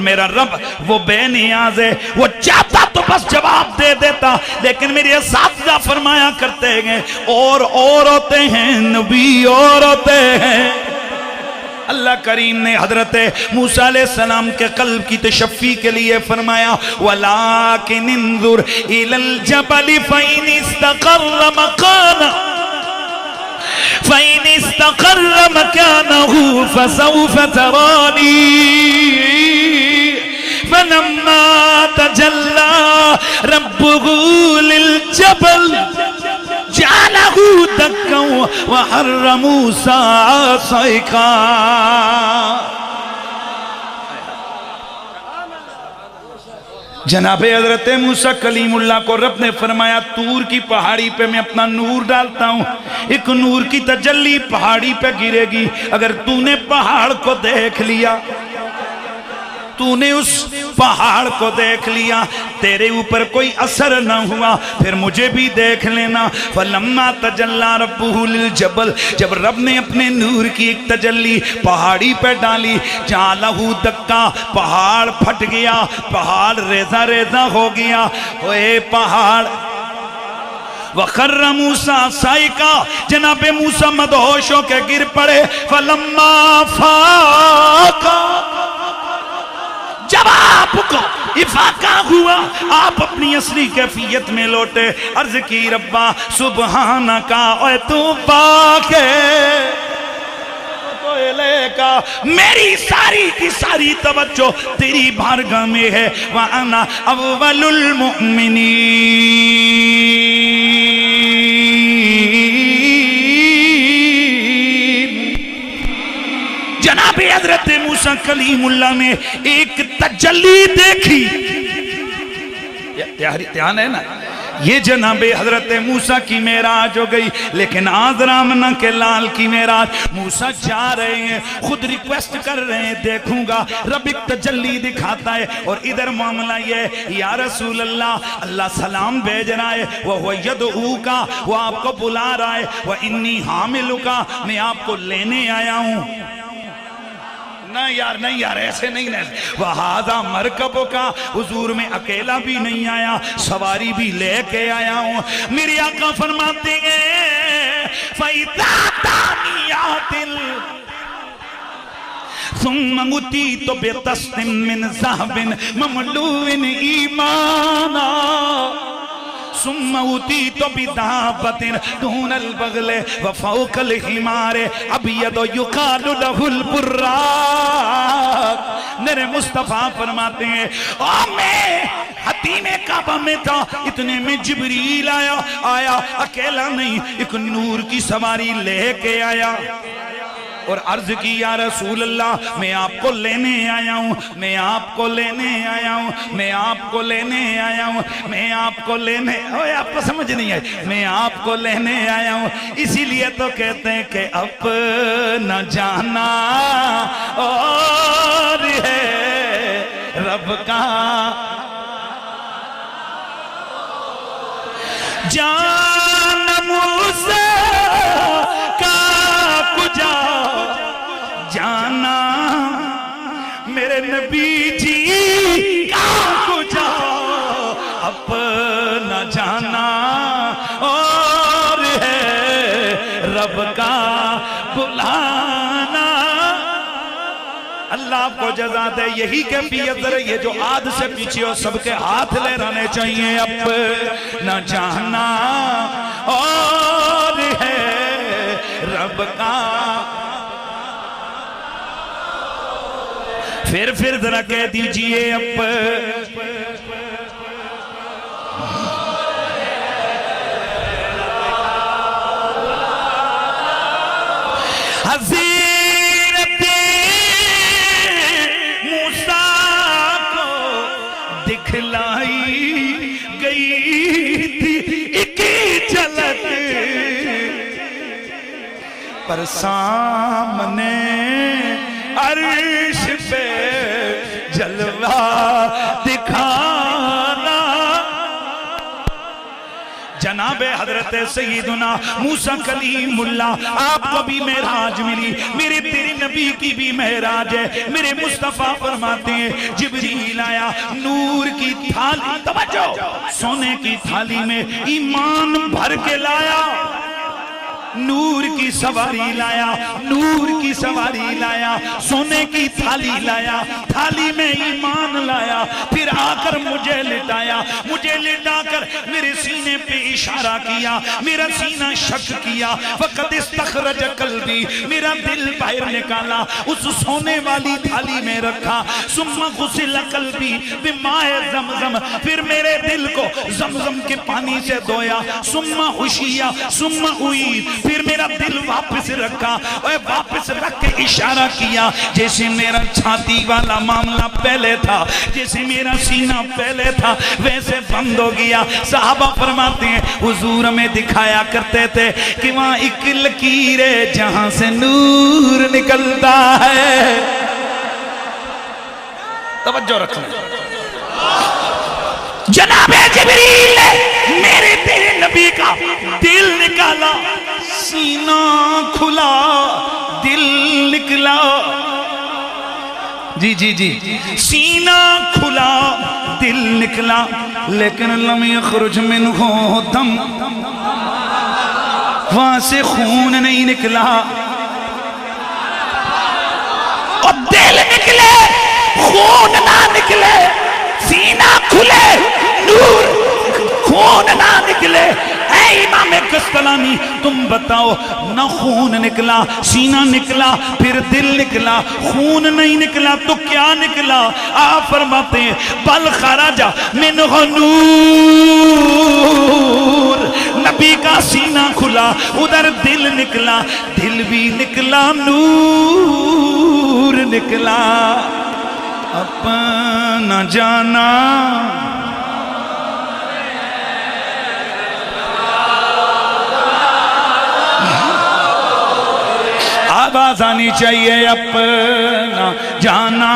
[SPEAKER 1] میرا رب وہ بے نیاز ہے، وہ چاہتا تو بس جواب دے دیتا، لیکن میرے اساتذہ فرمایا کرتے ہیں اور ہوتے ہیں نبی اور ہوتے ہیں۔ اللہ کریم نے حضرت موسیٰ علیہ السلام کے قلب کی تشفی کے لیے فرمایا وَلَٰكِنِ انظُرْ إِلَى الْجَبَلِ فَإِنِ اسْتَقَرَّ مَكَانَهُ،
[SPEAKER 2] فَإِنِ اسْتَقَرَّ مَكَانَهُ فَسَوْفَ تَرَانِي فَلَمَّا تَجَلَّى رَبُّهُ لِلْجَبَلِ جَعَلَهُ دَكًّا وَحَرَّ مُوسَىٰ صَيْقًا.
[SPEAKER 1] جناب حضرت موسیٰ کلیم اللہ کو رب نے فرمایا طور کی پہاڑی پہ میں اپنا نور ڈالتا ہوں، ایک نور کی تجلی پہاڑی پہ گرے گی. اگر تو نے پہاڑ کو دیکھ لیا، تو نے اس پہاڑ کو دیکھ لیا، تیرے اوپر کوئی اثر نہ ہوا، پھر مجھے بھی دیکھ لینا. فَلَمَّا تَجَلَّى رَبُّهُ لِلْجَبَلِ جب رب نے اپنے نور کی ایک تجلی پہاڑی پہ ڈالی، جَعَلَهُ دَكًّا پہاڑ پھٹ گیا، پہاڑ ریزہ ریزہ ہو گیا. اے پہاڑ وَخَرَّ مُوسَىٰ صَعِقًا جناب موسیٰ مدہوش ہو کے گر پڑے. فَلَمَّا فَاقَ جب آپ کو افاقہ ہوا، آپ اپنی اصلی کیفیت میں لوٹے. عرض کی ربا سبحانکا اے تو پاک ہے، تو الیکا میری ساری کی ساری توجہ تیری بارگاہ میں ہے. وَأَنَا أَوَّلُ الْمُؤْمِنِينَ. جناب حضرت موسیٰ کلیم اللہ نے ایک تجلی دیکھی. دھیان ہے نا، یہ جناب حضرت موسیٰ کی معراج ہو گئی. لیکن آذرامنہ کے لال کی معراج موسیٰ جا رہے ہیں، خود ریکویسٹ کر رہے ہیں دیکھوں گا. رب ایک تجلی دکھاتا ہے اور ادھر معاملہ یہ ہے، یا رسول اللہ، اللہ سلام بھیج رہا ہے. وہ یدعوکا، وہ آپ کو بلا رہا ہے. وَإِنِّي حَامِلُکا، میں آپ کو لینے آیا ہوں. نہیں یار ایسے نہیں. وَهَذَا مَرْكَبُكَ حضور میں اکیلا بھی نہیں آیا، سواری بھی لے کے آیا ہوں. میری آقا فرماتے ہیں فَإِذَا تَانِيَاتٍ ثُمَّ أُتِيتُ بِطَسْتٍ مِّن ذَهَبٍ مَمْلُوٍ إِيمَانًا ثم أُتِيتُ بِدَابَّةٍ دُونَ الْبَغْلِ وَفَوْقَ الْحِمَارِ أَبْيَضُ يُقَالُ لَهُ الْبُرَّاقُ. میرے مصطفیٰ فرماتے ہیں میں حتیم کعبہ میں تھا، اتنے میں جبریل آیا اکیلا نہیں، ایک نور کی سواری لے کے آیا اور عرض کی یا رسول اللہ میں آپ کو لینے آیا ہوں، میں آپ کو لینے آیا ہوں، میں آپ کو لینے آیا ہوں، میں آپ کو لینے. آپ کو سمجھ نہیں آئی، میں آپ کو لینے آیا ہوں. اسی لیے تو کہتے ہیں کہ اپنا جانا اور ہے رب کا جان. موسیٰ کا کجا جانا، میرے نبی جی کا کجا اپنا جانا اور ہے رب کا بلانا. اللہ آپ کو جزا دے. یہی کیفیت ہے، یہ جو عاد سے پیچھے ہو سب کے ہاتھ لہرانے چاہیے. اپنا جانا اور ہے رب کا. پھر ذرا کہہ دیجئے حضرت موسیٰ کو دکھلائی گئی تھی ایک جھلک، پر سامنے عرش پہ جلوہ دکھانا. جناب حضرت سیدنا موسیٰ کلیم اللہ، آپ کو بھی معراج ملی، میرے تیرے نبی کی بھی معراج ہے. میرے مصطفیٰ فرماتے ہیں جبریل آیا، نور کی تھالی، توجہ، سونے کی تھالی میں ایمان بھر کے لایا.
[SPEAKER 2] نور کی سواری لایا، نور کی سواری لایا، سونے کی تھالی لایا، تھالی میں ایمان لایا، پھر آ کر مجھے لٹایا، مجھے لٹا کر میرے سینے پہ اشارہ کیا، میرا سینہ شک کیا، فقط استخرج قلبی، میرا دل باہر نکالا، اس سونے والی تھالی میں رکھا، ثم غسل قلبی بماء زمزم، پھر میرے دل کو زمزم کے پانی سے دھویا، ثم حشیا ثم عید، پھر میرا دل واپس رکھا اور واپس رکھ کے اشارہ کیا، جیسے میرا چھاتی والا معاملہ پہلے تھا، جیسے میرا سینہ پہلے تھا ویسے بند ہو گیا۔ صحابہ فرماتے ہیں حضور ہمیں دکھایا کرتے تھے کہ وہاں ایک لکیر ہے جہاں سے نور نکلتا ہے۔ توجہ رکھنا، جناب جبریل نے میرے تیرے نبی کا دل نکالا، سینہ کھلا، دل نکلا، جی جی جی سینہ کھلا، دل نکلا، لیکن لم یخرج منہ دم، وہاں سے خون نہیں نکلا، اور دل نکلے خون نہ نکلے، سینہ کھلے نور خون نہ نکلے۔ اے امام قسطلانی تم بتاؤ، نہ خون نکلا، سینہ نکلا، پھر دل نکلا، خون نہیں نکلا تو کیا نکلا؟ آپ فرماتے ہیں بل خرج منہ نور، نبی کا سینہ کھلا، ادھر دل نکلا، دل بھی نکلا، نور نکلا، اپنا جانا آواز آنی چاہیے، اپنا جانا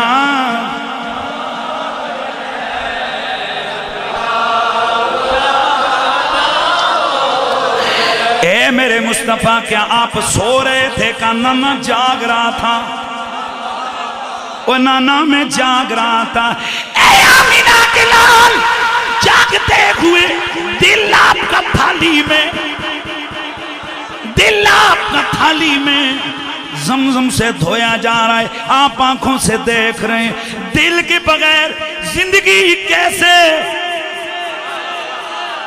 [SPEAKER 2] اے میرے مصطفیٰ کیا آپ سو رہے تھے کہ نانا جاگ رہا تھا؟ وہ نانا میں جاگ رہا تھا۔ اے آمینہ کے لال جاگتے ہوئے دل آپ کا تھالی میں، دل آپ کا تھالی میں زمزم سے دھویا جا رہا ہے، آپ آنکھوں سے دیکھ رہے ہیں، دل کے بغیر زندگی کیسے؟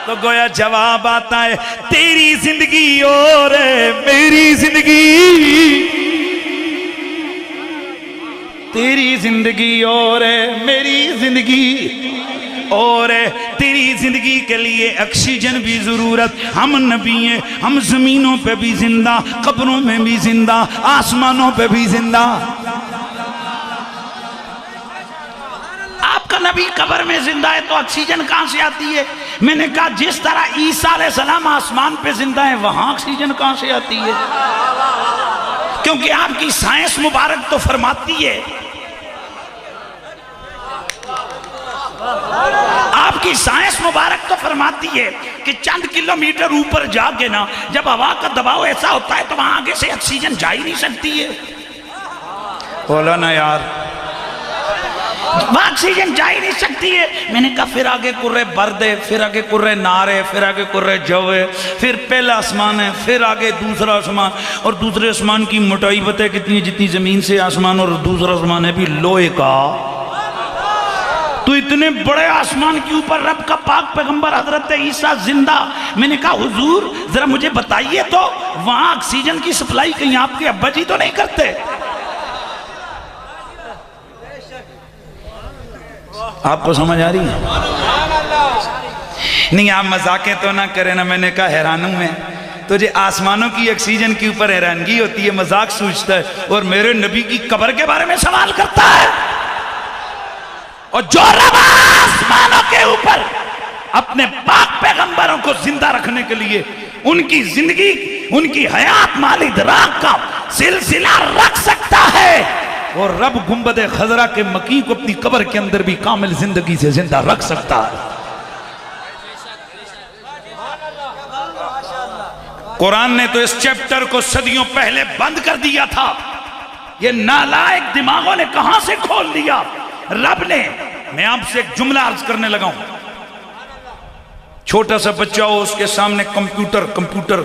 [SPEAKER 2] تو گویا جواب آتا ہے تیری زندگی اور ہے میری زندگی، تیری زندگی اور ہے میری زندگی اور ہے۔ تیری زندگی کے لیے آکسیجن بھی ضرورت، ہم نبی ہیں، ہم زمینوں پہ بھی زندہ، قبروں میں بھی زندہ، آسمانوں پہ بھی زندہ۔ آپ کا نبی قبر میں زندہ ہے تو آکسیجن کہاں سے آتی ہے؟ میں نے کہا جس طرح عیسیٰ علیہ السلام آسمان پہ زندہ ہے وہاں آکسیجن کہاں سے آتی ہے؟ کیونکہ آپ کی سائنس مبارک تو فرماتی ہے، آپ کی سائنس مبارک تو فرماتی ہے کہ چند کلومیٹر اوپر جا کے نا جب ہوا کا دباؤ ایسا ہوتا ہے تو وہاں آگے سے آکسیجن جا ہی نہیں سکتی ہے۔ بولا نا یار، وہاں آکسیجن جا ہی نہیں سکتی ہے۔ میں نے کہا پھر آگے کرے برد ہے، پھر آگے کرے نار ہے، پھر آگے کرے جو ہے، پھر پہلا آسمان ہے، پھر آگے دوسرا آسمان، اور دوسرے آسمان کی موٹائی پتہ ہے کتنی؟ جتنی زمین سے آسمان، اور دوسرا آسمان ہے بھی لوہے کا۔ تو اتنے بڑے آسمان کے اوپر رب کا پاک پیغمبر حضرت عیسیٰ زندہ۔ میں نے کہا حضور ذرا مجھے بتائیے تو وہاں آکسیجن کی سپلائی کہیں آپ کے ابا جی تو نہیں کرتے؟ آپ کو سمجھ آ رہی ہے؟ نہیں آپ مذاقیں تو نہ کریں نا۔ میں نے کہا حیرانوں میں تجھے آسمانوں کی آکسیجن کے اوپر حیرانگی ہوتی ہے، مذاق سوچتا ہے، اور میرے نبی کی قبر کے بارے میں سوال کرتا ہے۔ اور جو رب آسمانوں کے اوپر اپنے پاک پیغمبروں کو زندہ رکھنے کے لیے ان کی زندگی، ان کی حیات مالد راک کا سلسلہ رکھ سکتا ہے، اور رب گنبد خضرا کے مکی کو اپنی قبر کے اندر بھی کامل زندگی سے زندہ رکھ سکتا ہے۔ قرآن نے تو اس چیپٹر کو صدیوں پہلے بند کر دیا تھا، یہ نالائق دماغوں نے کہاں سے کھول دیا؟ رب نے۔ میں آپ سے ایک جملہ عرض کرنے لگا ہوں، چھوٹا سا بچہ ہو اس کے سامنے کمپیوٹر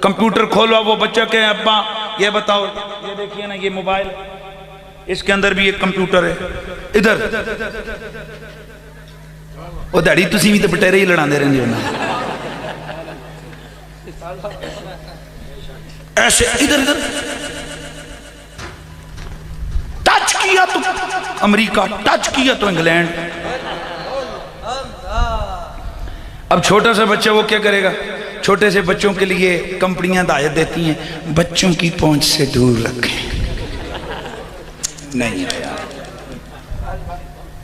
[SPEAKER 1] کمپیوٹر کھولوا وہ بچہ کہ ابا یہ بتاؤ یہ دیکھیے نا یہ موبائل اس کے اندر بھی ایک کمپیوٹر ہے ادھر وہ دہڑی تسی بھی تو بٹیرے ہی لڑا دے رہے ہیں ایسے ادھر ادھر ٹچ کیا تو امریکہ ٹچ کیا تو انگلینڈ اب چھوٹا سا بچہ وہ کیا کرے گا چھوٹے سے بچوں کے لیے کمپنیاں ہدایت دیتی ہیں بچوں کی پہنچ سے دور رکھیں نہیں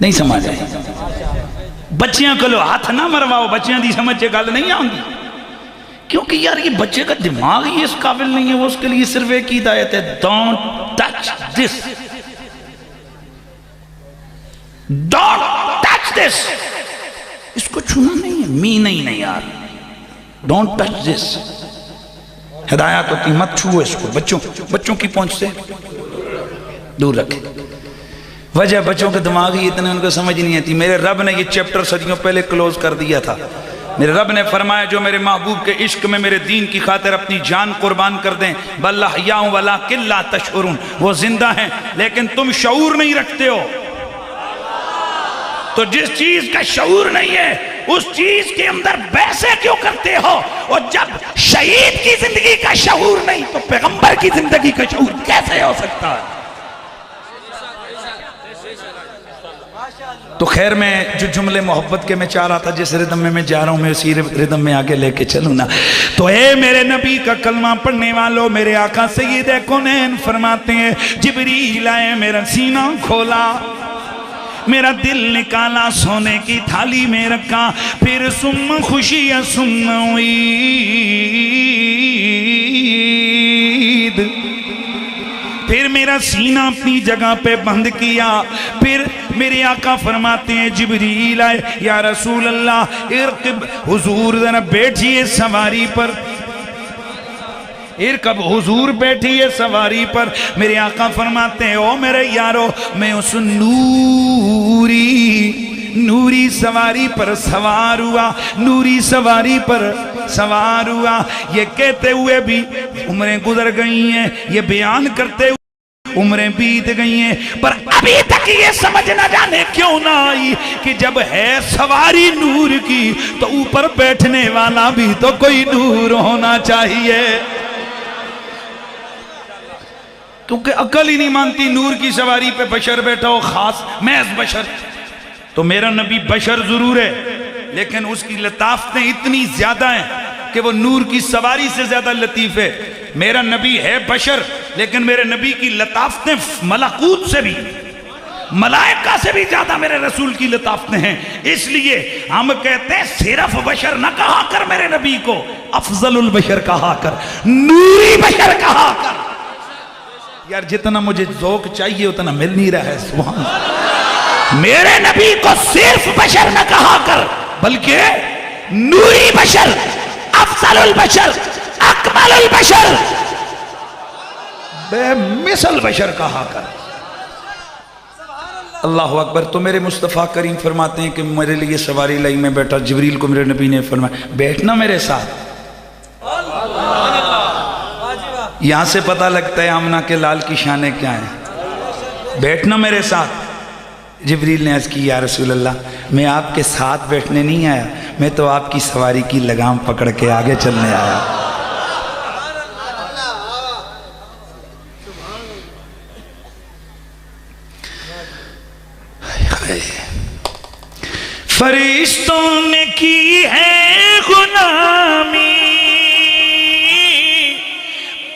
[SPEAKER 1] نہیں سمجھ آئی بچیاں کو لو ہاتھ نہ مرواؤ بچیاں دی سمجھے گل نہیں آؤں کیونکہ یار یہ بچے کا دماغ ہی اس قابل نہیں ہے وہ اس کے لیے صرف ایک ہی ہدایت ہے don't touch this don't touch this اس کو چھونا نہیں ہے می نہیں یار ڈونٹ ٹچ دس ہدایات ہوتی مت چھو اس کو بچوں کی پہنچ سے دور رکھے وجہ بچوں کے دماغ ہی اتنے ان کو سمجھ نہیں آتی میرے رب نے یہ چیپٹر صدیوں پہلے کلوز کر دیا تھا میرے رب نے فرمایا جو میرے محبوب کے عشق میں میرے دین کی خاطر اپنی جان قربان کر دیں بل احیاء ولکن لا تشعرون وہ زندہ ہیں لیکن تم شعور نہیں رکھتے ہو تو جس چیز کا شعور نہیں ہے اس چیز کے اندر بحثیں کیوں کرتے ہو اور جب شہید کی زندگی کا شعور نہیں تو پیغمبر کی زندگی کا شعور کیسے ہو سکتا ہے تو خیر میں جو جملے محبت کے میں چاہ رہا تھا جس ردم میں جا رہا ہوں میں اسی ردم میں آگے لے کے چلوں نا تو اے میرے نبی کا کلمہ پڑھنے والوں میرے آقا سید کونین فرماتے ہیں جبریل آئے میرا سینہ کھولا میرا دل نکالا سونے کی تھالی میں رکھا پھر سم خوشی سم عید پھر میرا سینہ اپنی جگہ پہ بند کیا پھر میرے آقا فرماتے ہیں جبریل آئے یا رسول اللہ ارقب حضور ذرا بیٹھئے سواری پر ارقب حضور بیٹھئے سواری پر میرے آقا فرماتے ہیں او میرے یارو میں اس نوری سواری پر سوار ہوا نوری سواری پر سوار ہوا یہ کہتے ہوئے بھی عمریں گزر گئی ہیں یہ بیان کرتے ہوئے عمریں بیت گئی ہیں پر ابھی تک یہ سمجھ نہ جانے کیوں نہ آئی کہ جب ہے سواری نور کی تو اوپر بیٹھنے والا بھی تو کوئی نور ہونا چاہیے کیونکہ عقل ہی نہیں مانتی نور کی سواری پہ بشر بیٹھا ہو خاص محض بشر تو میرا نبی بشر ضرور ہے لیکن اس کی لطافتیں اتنی زیادہ ہیں کہ وہ نور کی سواری سے زیادہ لطیف ہے میرا نبی ہے بشر لیکن میرے نبی کی لطافتیں ملکوت سے بھی ملائکہ سے بھی زیادہ میرے رسول کی لطافتیں ہیں اس لیے ہم کہتے ہیں صرف بشر نہ کہا کر میرے نبی کو افضل البشر کہا کر نوری بشر کہا کر یار جتنا مجھے ذوق چاہیے اتنا مل نہیں رہا ہے سبحان اللہ میرے نبی کو صرف بشر نہ کہا کر بلکہ نوری بشر افضل البشر اکمل البشر بے مثل بشر کہا کر اللہ اکبر تو میرے مصطفیٰ کریم فرماتے ہیں کہ میرے لیے سواری لائی میں بیٹھا جبریل کو میرے نبی نے فرمایا بیٹھنا میرے ساتھ یہاں سے پتہ لگتا ہے آمنہ کے لال کی شانیں کیا ہیں بیٹھنا میرے ساتھ جبریل نے عرض کی یا رسول اللہ میں آپ کے ساتھ بیٹھنے نہیں آیا میں تو آپ کی سواری کی لگام پکڑ کے آگے چلنے آیا
[SPEAKER 2] فرشتوں نے کی ہے غلامی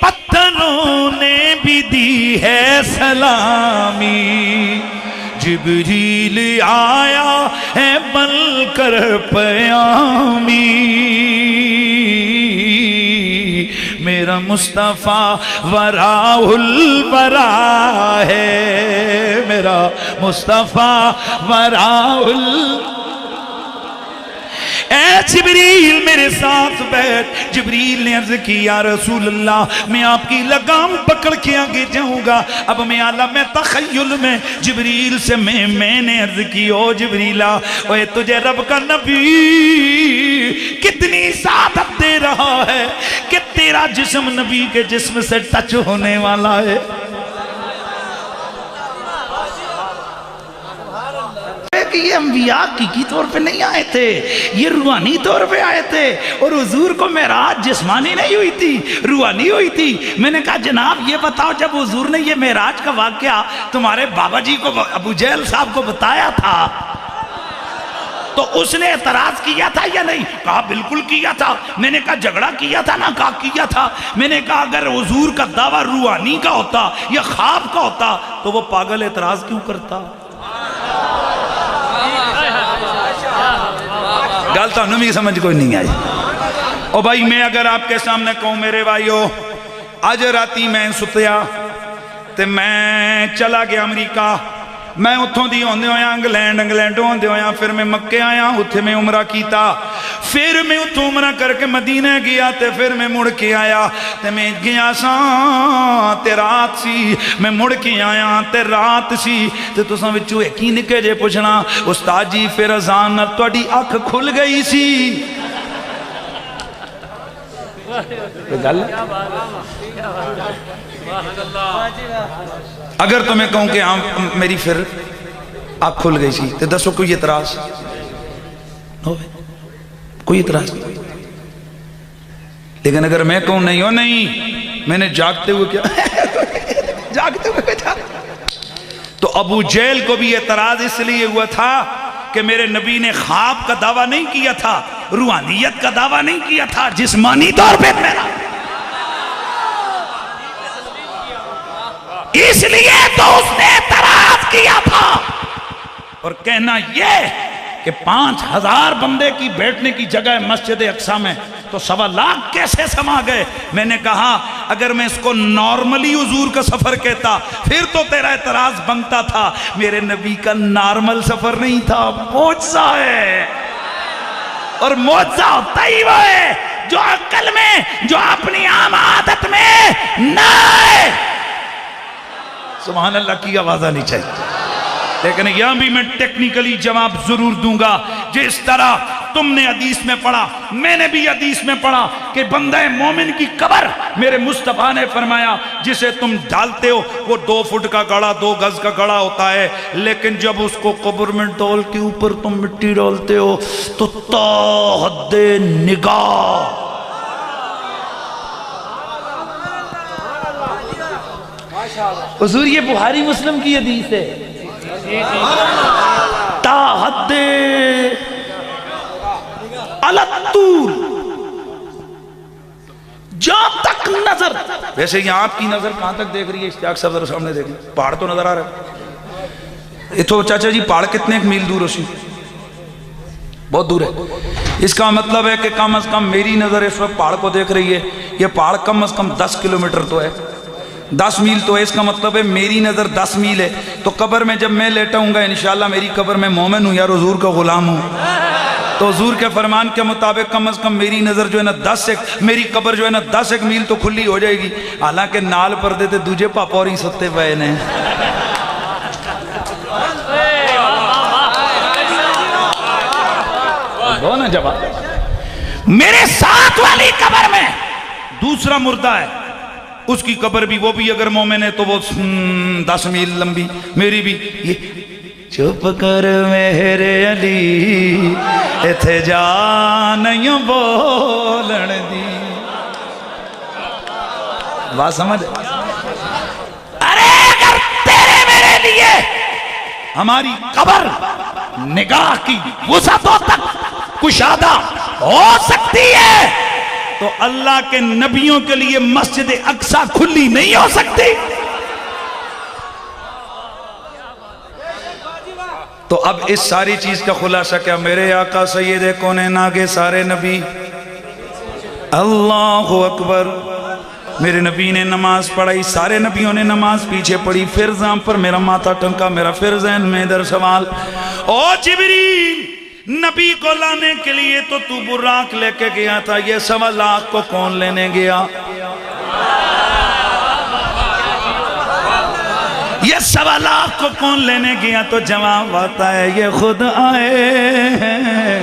[SPEAKER 2] پتھروں نے بھی دی ہے سلامی جبریل آیا ہے بن کر پیامی میرا مصطفیٰ وراء الورا ہے میرا مصطفیٰ وراء اے جبریل میرے ساتھ بیٹھ جبریل نے عرض کی یا رسول اللہ میں آپ کی لگام پکڑ کے آگے جاؤں گا اب میں عالم تخیل میں جبریل سے میں نے عرض کی او جبریلہ اوے تجھے رب کا نبی کتنی سعادت دے رہا ہے کہ میرا جسم نبی کے جسم سے ٹچ ہونے والا ہے. کہ یہ انبیاء حقیقی طور پہ نہیں آئے تھے, یہ روحانی طور پہ آئے تھے, اور حضور کو معراج جسمانی نہیں ہوئی تھی, روحانی ہوئی تھی. میں نے کہا جناب یہ بتاؤ, جب حضور نے یہ معراج کا واقعہ تمہارے بابا جی کو, ابو جہل صاحب کو بتایا تھا, تو اس نے اعتراض کیا تھا یا نہیں؟ کہا بالکل کیا تھا. میں نے کہا جھگڑا کیا تھا نا؟ کہا کیا تھا. میں نے کہا اگر حضور کا دعویٰ روحانی کا ہوتا یا خواب کا ہوتا تو وہ پاگل اعتراض کیوں کرتا؟ گل تو انہوں بھی سمجھ کوئی نہیں آئی. او بھائی میں اگر آپ کے سامنے کہوں میرے بھائیو, آج راتی میں ستیا تے میں چلا گیا امریکہ, میں اتھوں دی ہوندے ہویا انگلینڈ ہوندے ہویا, پھر میں مکے آیا, اتھے میں عمرہ کیتا, پھر میں اتھوں عمرہ کر کے مدینہ گیا, تے پھر میں مڑ کے آیا, تے میں گیا ساں تے رات سی, میں مڑ کے آیا تے رات سی. تے تساں وچوں ایک ہی نکے جے پوچھنا, استاد جی پھر اذان نال تہاڈی اکھ کھل گئی سی؟ گل اگر تمہیں کہوں کہ ہاں میری پھر آنکھ کھل گئی سی, تو دسو کوئی اعتراض؟ کوئی اعتراض نہیں. لیکن اگر میں کہوں نہیں ہو نہیں, میں نے جاگتے ہوئے کیا جاگتے ہوئے بیٹھا, تو ابو جہل کو بھی اعتراض اس لیے ہوا تھا کہ میرے نبی نے خواب کا دعویٰ نہیں کیا تھا, روحانیت کا دعویٰ نہیں کیا تھا, جسمانی طور پہ میرا. اس لیے تو اس نے اعتراض کیا تھا. اور کہنا یہ کہ 5000 بندے کی بیٹھنے کی جگہ مسجد اقصی میں تو 1.25 لاکھ کیسے سما گئے؟ میں نے کہا اگر میں اس کو نارملی حضور کا سفر کہتا پھر تو تیرا اعتراض بنتا تھا. میرے نبی کا نارمل سفر نہیں تھا, معجزہ ہے. اور معجزہ ہوتا ہی وہ ہے جو عقل میں, جو اپنی عام عادت میں نہ آئے. سبحان اللہ کی آواز آنی چاہیے. لیکن یہاں بھی میں ٹیکنیکلی جواب ضرور دوں گا. جس طرح تم نے حدیث میں پڑھا, میں نے بھی حدیث میں پڑھا کہ بندہ مومن کی قبر میرے مصطفیٰ نے فرمایا جسے تم ڈالتے ہو وہ 2 فٹ کا گڑھا 2 گز کا گڑھا ہوتا ہے, لیکن جب اس کو قبر میں ڈال کے اوپر تم مٹی ڈالتے ہو تو تا حد نگاہ. حضور یہ بخاری مسلم کی حدیث ہے. تا حد الطول, جہاں تک نظر. ویسے یہ آپ کی نظر کہاں تک دیکھ رہی ہے؟ اشتیاق صاحب ذرا سامنے دیکھیں, پہاڑ تو نظر آ رہا ہے. یہ تو چاچا جی پہاڑ کتنے میل دور ہوسی؟ بہت دور ہے. اس کا مطلب ہے کہ کم از کم میری نظر اس وقت پہاڑ کو دیکھ رہی ہے. یہ پہاڑ کم از کم 10 کلومیٹر تو ہے, 10 میل تو ہے. اس کا مطلب ہے میری نظر 10 میل ہے. تو قبر میں جب میں لیٹا ہوں گا انشاءاللہ میری قبر میں مومن ہوں یا حضور کا غلام ہوں, تو حضور کے فرمان کے مطابق کم از کم میری نظر جو ہے نا 10 میری قبر جو ہے نا 10 میل تو کھلی ہو جائے گی. حالانکہ نال پردے تے دوجے پاپا اور ہی ستے پئے نے. دو نا جواب. میرے ساتھ والی قبر میں دوسرا مردہ ہے, اس کی قبر بھی, وہ بھی اگر مومن ہے تو وہ 10 میل لمبی. میری بھی. یہ چپ کر میرے علی ایتھے جا نہیں بولن دی. بات سمجھ؟ ارے اگر تیرے میرے لیے ہماری قبر نگاہ کی وسعتوں تک کشادہ ہو سکتی ہے تو اللہ کے نبیوں کے لیے مسجد اقصی کھلی نہیں ہو سکتی. تو اب اس ساری چیز کا خلاصہ کیا؟ میرے آقا سید کونین آگے سارے نبی. اللہ اکبر. میرے نبی نے نماز پڑھائی, سارے نبیوں نے نماز پیچھے پڑھی. پھر زام پر میرا ماتھا ٹنکا, میرا پھر ذہن میں ادھر سوال, او جبریل نبی کو لانے کے لیے تو براق لے کے گیا تھا, یہ 1.25 لاکھ کو کون لینے گیا؟ یہ 1.25 لاکھ کو کون لینے گیا؟ تو جواب آتا ہے یہ خود آئے ہیں.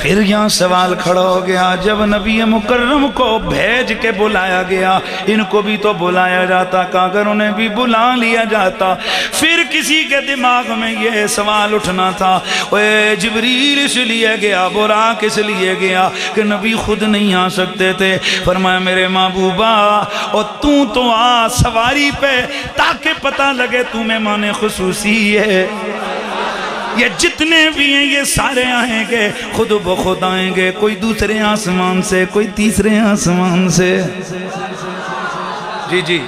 [SPEAKER 1] پھر یہاں سوال کھڑا ہو گیا، جب نبی مکرم کو بھیج کے بلایا گیا، ان کو بھی تو بلایا جاتا، کہ اگر انہیں بھی بلا لیا جاتا، پھر کسی کے دماغ میں یہ سوال اٹھنا تھا، اے جبریل اس لیے گیا، براق اس لیے گیا کہ نبی خود نہیں آ سکتے تھے۔ فرمایا میرے محبوبہ، اور تو آ سواری پہ تاکہ پتہ لگے تو مہمان خصوصی ہے۔ یہ جتنے بھی ہیں یہ سارے آئیں گے، خود بخود آئیں گے، کوئی دوسرے آسمان سے، کوئی تیسرے آسمان سے، جی جی،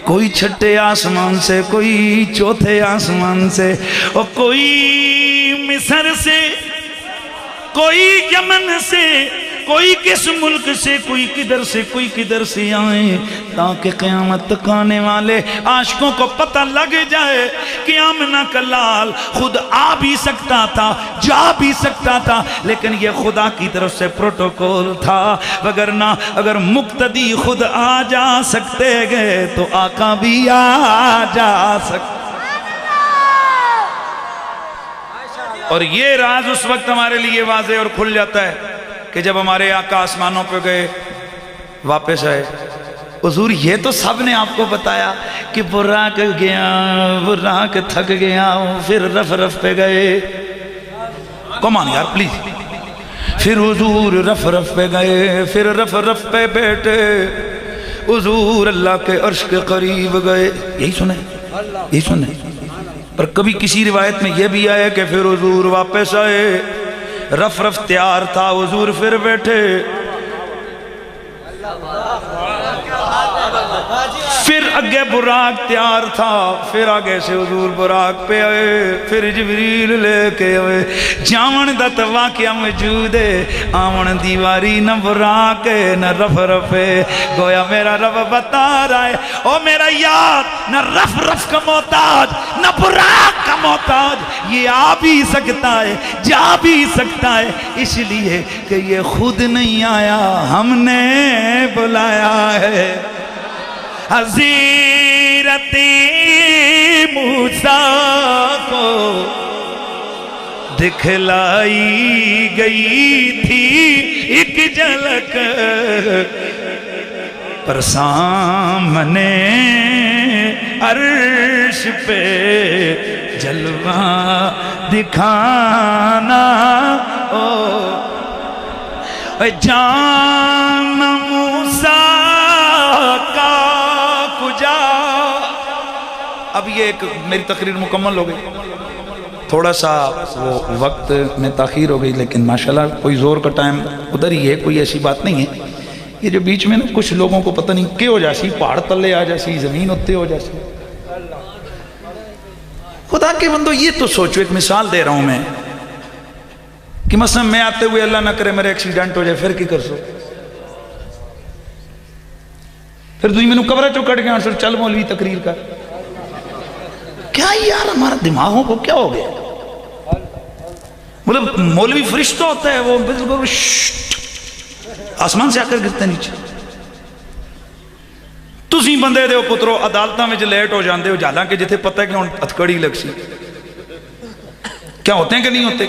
[SPEAKER 1] کوئی چھٹے آسمان سے، کوئی چوتھے آسمان سے، اور کوئی مصر سے، کوئی یمن سے، کوئی کس ملک سے، کوئی کدھر سے آئیں، تاکہ قیامت تک آنے والے عاشقوں کو پتہ لگ جائے کہ آمنہ کا لال خود آ بھی سکتا تھا، جا بھی سکتا تھا، لیکن یہ خدا کی طرف سے پروٹوکول تھا، وگرنہ اگر مقتدی خود آ جا سکتے گئے تو آقا بھی آ جا سکتے۔ اور یہ راز اس وقت ہمارے لیے واضح اور کھل جاتا ہے کہ جب ہمارے آقا آسمانوں پہ گئے، واپس آئے، حضور یہ تو سب نے آپ کو بتایا کہ براق گیا، براق تھک گیا، پھر رف پہ گئے، کمان یار پلیز، پھر حضور رف پہ گئے، پھر رف پہ بیٹھے، حضور اللہ کے عرش کے قریب گئے، یہی سنیں، پر کبھی کسی روایت میں یہ بھی آیا کہ پھر حضور واپس آئے، رف تیار تھا، حضور پھر بیٹھے، پھر اگے براق تیار تھا، پھر آگے سے حضور براق پہ آئے، پھر جبریل لے کے آئے، جاون دا تو واقعہ موجود ہے، آون دیواری نہ براق نہ رف گویا میرا رب بتا رہا ہے، او میرا یار نہ رف کا محتاج نہ براق کا محتاج، یہ آ بھی سکتا ہے، جا بھی سکتا ہے، اس لیے کہ یہ خود نہیں آیا، ہم نے بلایا ہے۔ حضرت موسیٰ کو دکھلائی گئی تھی ایک جھلک، پر سامنے عرش پہ جلوہ دکھانا، جان موسیٰ کا کجا۔ اب یہ ایک میری تقریر مکمل ہو گئی، تھوڑا سا وہ وقت میں تاخیر ہو گئی، لیکن ماشاءاللہ کوئی زور کا ٹائم ادھر ہی ہے، کوئی ایسی بات نہیں ہے۔ یہ جو بیچ میں نا کچھ لوگوں کو پتہ نہیں کیا ہو جاسی، پہاڑ تلے آ جاسی، زمین اتنے ہو جاسی۔ خدا کے بندو یہ تو سوچو، ایک مثال دے رہا ہوں میں کہ مثلا میں آتے ہوئے اللہ نہ کرے میرے ایکسیڈنٹ ہو جائے، پھر کی کر سو؟ پھر دوئی میں نے کبرہ چو کٹ گیا، چل مولوی تقریر کا کیا یار، ہمارا دماغوں کو کیا ہو گیا؟ مطلب مولوی فرشتہ ہوتا ہے، وہ بالکل آسمان سے آ کر گرتے نیچے۔ تسی بندے دے ہو پترو عدالتاں میں لیٹ ہو جاندے ہو، حالانکہ جتھے پتہ ہے کہ ہن ہتھکڑی لگ سی، کیا ہوتے ہیں کہ نہیں ہوتے؟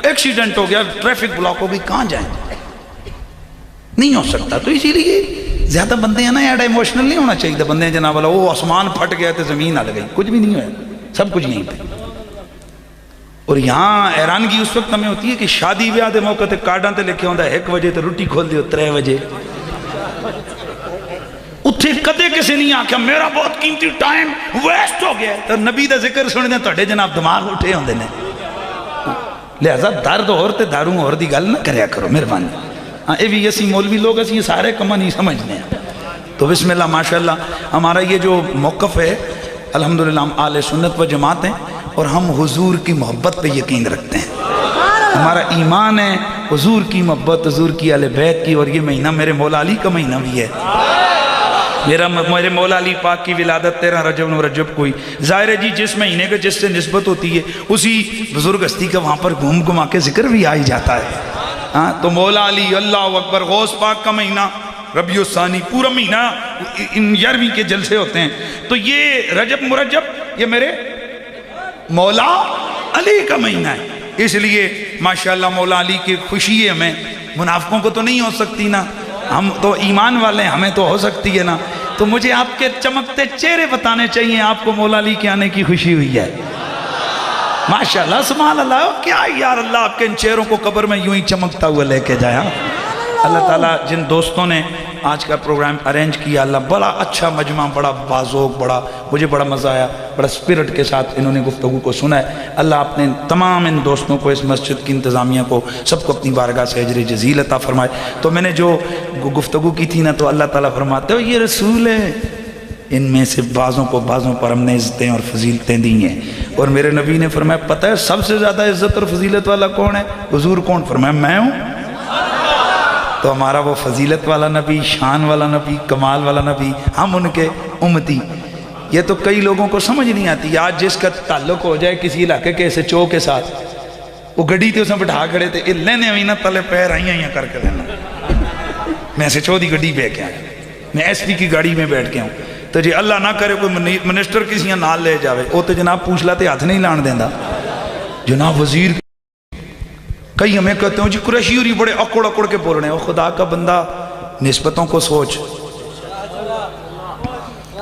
[SPEAKER 1] ایکسیڈنٹ ہو گیا، ٹریفک بلاک ہو گئی، کہاں جائیں؟ نہیں ہو سکتا۔ تو اسی لیے زیادہ بندے ہیں نا، ایڈا ایموشنل نہیں ہونا چاہیے بندے جناب والا، وہ آسمان پھٹ گیا تو زمین آ گئی، کچھ بھی نہیں ہوا، سب کچھ یہیں پہ۔ اور یہاں حیرانگی اس وقت ہمیں ہوتی ہے کہ شادی بیاہ دے موقع تے کارڈاں تے لکھے ہوندا ہے 1 بجے تے روٹی کھول دیو 3 بجے، اتھے کدے کسی نہیں آکھا میرا بہت قیمتی ٹائم ویسٹ ہو گیا، تو نبی دا ذکر سننے تہاڈے جناب دماغ اٹھے ہوندے نے، لہذا درد اور تے داروں اور دی گل نہ کریا کرو مہربانی۔ ہاں اے بھی اسی مولوی لوگ اسی سارے کما نہیں سمجھنے ہیں۔ تو بسم اللہ ماشاءاللہ ہمارا یہ جو موقف ہے الحمدللہ ہم اہل سنت و جماعت ہیں، اور ہم حضور کی محبت پہ یقین رکھتے ہیں، ہمارا ایمان ہے حضور کی محبت، حضور کی اہل بیت کی، اور یہ مہینہ میرے مولا علی کا مہینہ بھی ہے، میرے مولا علی پاک کی ولادت 13 رجب رجب کوئی ظاہر ہے جی، جس مہینے کے جس سے نسبت ہوتی ہے اسی بزرگ ہستی کا وہاں پر گھوم گھما کے ذکر بھی آ ہی جاتا ہے۔ ہاں تو مولا علی، اللہ اکبر، غوث پاک کا مہینہ ربیع الثانی، پورا مہینہ 11ویں کے جلسے ہوتے ہیں، تو یہ رجب مرجب یہ میرے مولا علی کا مہینہ ہے۔ اس لیے ماشاءاللہ مولا علی کی خوشی ہے ہمیں، منافقوں کو تو نہیں ہو سکتی نا، ہم تو ایمان والے ہیں، ہمیں تو ہو سکتی ہے نا، تو مجھے آپ کے چمکتے چہرے بتانے چاہیے آپ کو مولا علی کے آنے کی خوشی ہوئی ہے۔ ماشاءاللہ سبحان اللہ، کیا یار اللہ آپ کے ان چہروں کو قبر میں یوں ہی چمکتا ہوا لے کے جایا۔ اللہ تعالیٰ جن دوستوں نے آج کا پروگرام ارینج کیا، اللہ بڑا اچھا مجمع، بڑا بازوق، مجھے بڑا مزہ آیا، بڑا سپرٹ کے ساتھ انہوں نے گفتگو کو سنا ہے۔ اللہ اپنے تمام ان دوستوں کو، اس مسجد کی انتظامیہ کو، سب کو اپنی بارگاہ سے اجر جزیل عطا فرمائے۔ تو میں نے جو گفتگو کی تھی نا، تو اللہ تعالیٰ فرماتے ہو یہ رسول ہے، ان میں سے بعضوں کو بعضوں پر ہم نے عزتیں اور فضیلتیں دی ہیں، اور میرے نبی نے فرمایا پتہ ہے سب سے زیادہ عزت اور فضیلت والا کون ہے؟ حضور کون؟ فرمایا میں ہوں۔ تو ہمارا وہ فضیلت والا نبی، شان والا نبی، کمال والا نبی، ہم ان کے امتی۔ یہ تو کئی لوگوں کو سمجھ نہیں آتی۔ آج جس کا تعلق ہو جائے کسی علاقے کے ایسے چو کے ساتھ، وہ گڑی تھے اس میں بٹھا کھڑے تھے، یہ لینے ہوئی نا تلے پیر آئیاں کر کے لینا، میں ایسے چو دی گڑی بے کے آیا، میں ایس پی کی گاڑی میں بیٹھ کے ہوں، تو جی اللہ نہ کرے کوئی منسٹر کسی نال لے جاوے، وہ تو جناب پوچھ لاتے ہاتھ نہیں لان دیندہ، جناب وزیر۔ کئی ہمیں کہتے ہیں جی قریشی اور یہ بڑے اکڑ اکڑ کے بول رہے ہیں، وہ خدا کا بندہ نسبتوں کو سوچ،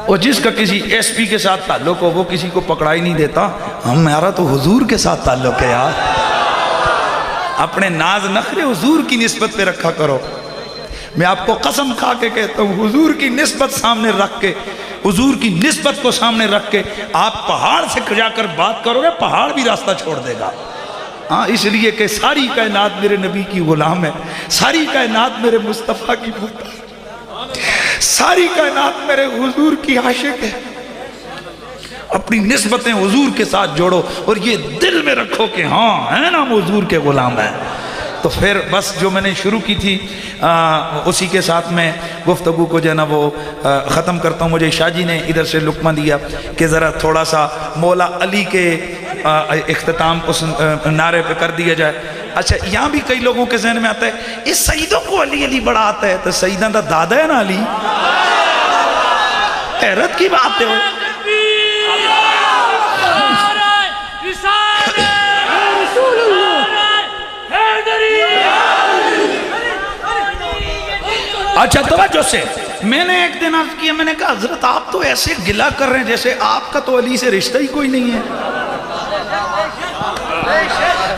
[SPEAKER 1] اور جس کا کسی ایس پی کے ساتھ تعلق ہو وہ کسی کو پکڑا ہی نہیں دیتا، ہمارا تو حضور کے ساتھ تعلق ہے یار۔ اپنے ناز نخرے حضور کی نسبت پہ رکھا کرو۔ میں آپ کو قسم کھا کے کہتا ہوں، حضور کی نسبت سامنے رکھ کے، حضور کی نسبت کو سامنے رکھ کے آپ پہاڑ سے جا کر بات کرو گے، پہاڑ بھی راستہ چھوڑ دے گا۔ ہاں، اس لیے کہ ساری کائنات میرے نبی کی غلام ہے، ساری کائنات میرے مصطفیٰ کی محتاج، ساری کائنات میرے حضور کی عاشق ہے۔ اپنی نسبتیں حضور کے ساتھ جوڑو اور یہ دل میں رکھو کہ ہاں ہے نا حضور کے غلام ہے۔ تو پھر بس جو میں نے شروع کی تھی اسی کے ساتھ میں گفتگو کو جو ہے نا وہ ختم کرتا ہوں۔ مجھے شاہ جی نے ادھر سے لقمہ دیا کہ ذرا تھوڑا سا مولا علی کے اختتام اس نعرے پہ کر دیا جائے۔ اچھا، یہاں بھی کئی لوگوں کے ذہن میں آتا ہے اس سیدوں کو علی علی بڑا آتا ہے، تو سیدہ دا دادا ہے نا علی، حیرت کی بات ہے۔ اچھا توجہ سے، میں نے ایک دن عرض کیا، میں نے کہا حضرت آپ تو ایسے گلہ کر رہے ہیں جیسے آپ کا تو علی سے رشتہ ہی کوئی نہیں ہے،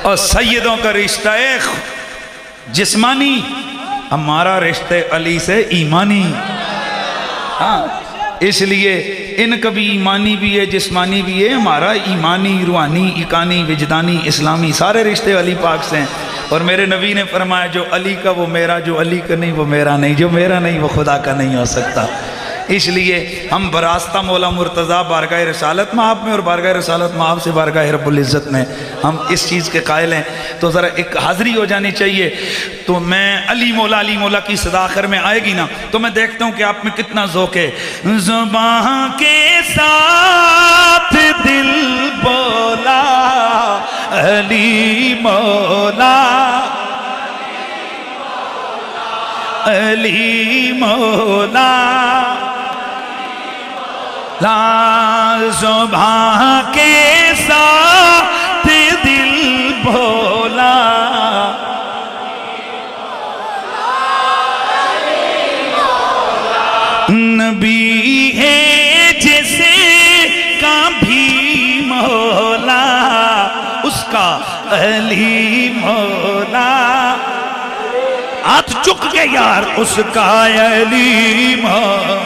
[SPEAKER 1] اور سیدوں کا رشتہ ہے جسمانی، ہمارا رشتہ علی سے ایمانی۔ ہاں، اس لیے ان کا بھی ایمانی بھی ہے، جسمانی بھی ہے، ہمارا ایمانی، روحانی، ایقانی، وجدانی، اسلامی سارے رشتے علی پاک سے ہیں۔ اور میرے نبی نے فرمایا جو علی کا وہ میرا، جو علی کا نہیں وہ میرا نہیں، جو میرا نہیں وہ خدا کا نہیں ہو سکتا۔ اس لیے ہم براستہ مولا مرتضیٰ بارگاہ رسالت مآب میں اور بارگاہ رسالت مآب سے بارگاہ رب العزت میں ہم اس چیز کے قائل ہیں۔ تو ذرا ایک حاضری ہو جانی چاہیے۔ تو میں علی مولا کی صدا آخر میں آئے گی نا، تو میں دیکھتا ہوں کہ آپ میں کتنا ذوق ہے۔ زباں کے ساتھ دل بولا علی مولا، علی مولا، لا زباں کے ساتھ دل بولا، نبی ہے جیسے کا بھی مولا، اس کا علی مولا، ہاتھ چک کے یار اس کا علی مولا۔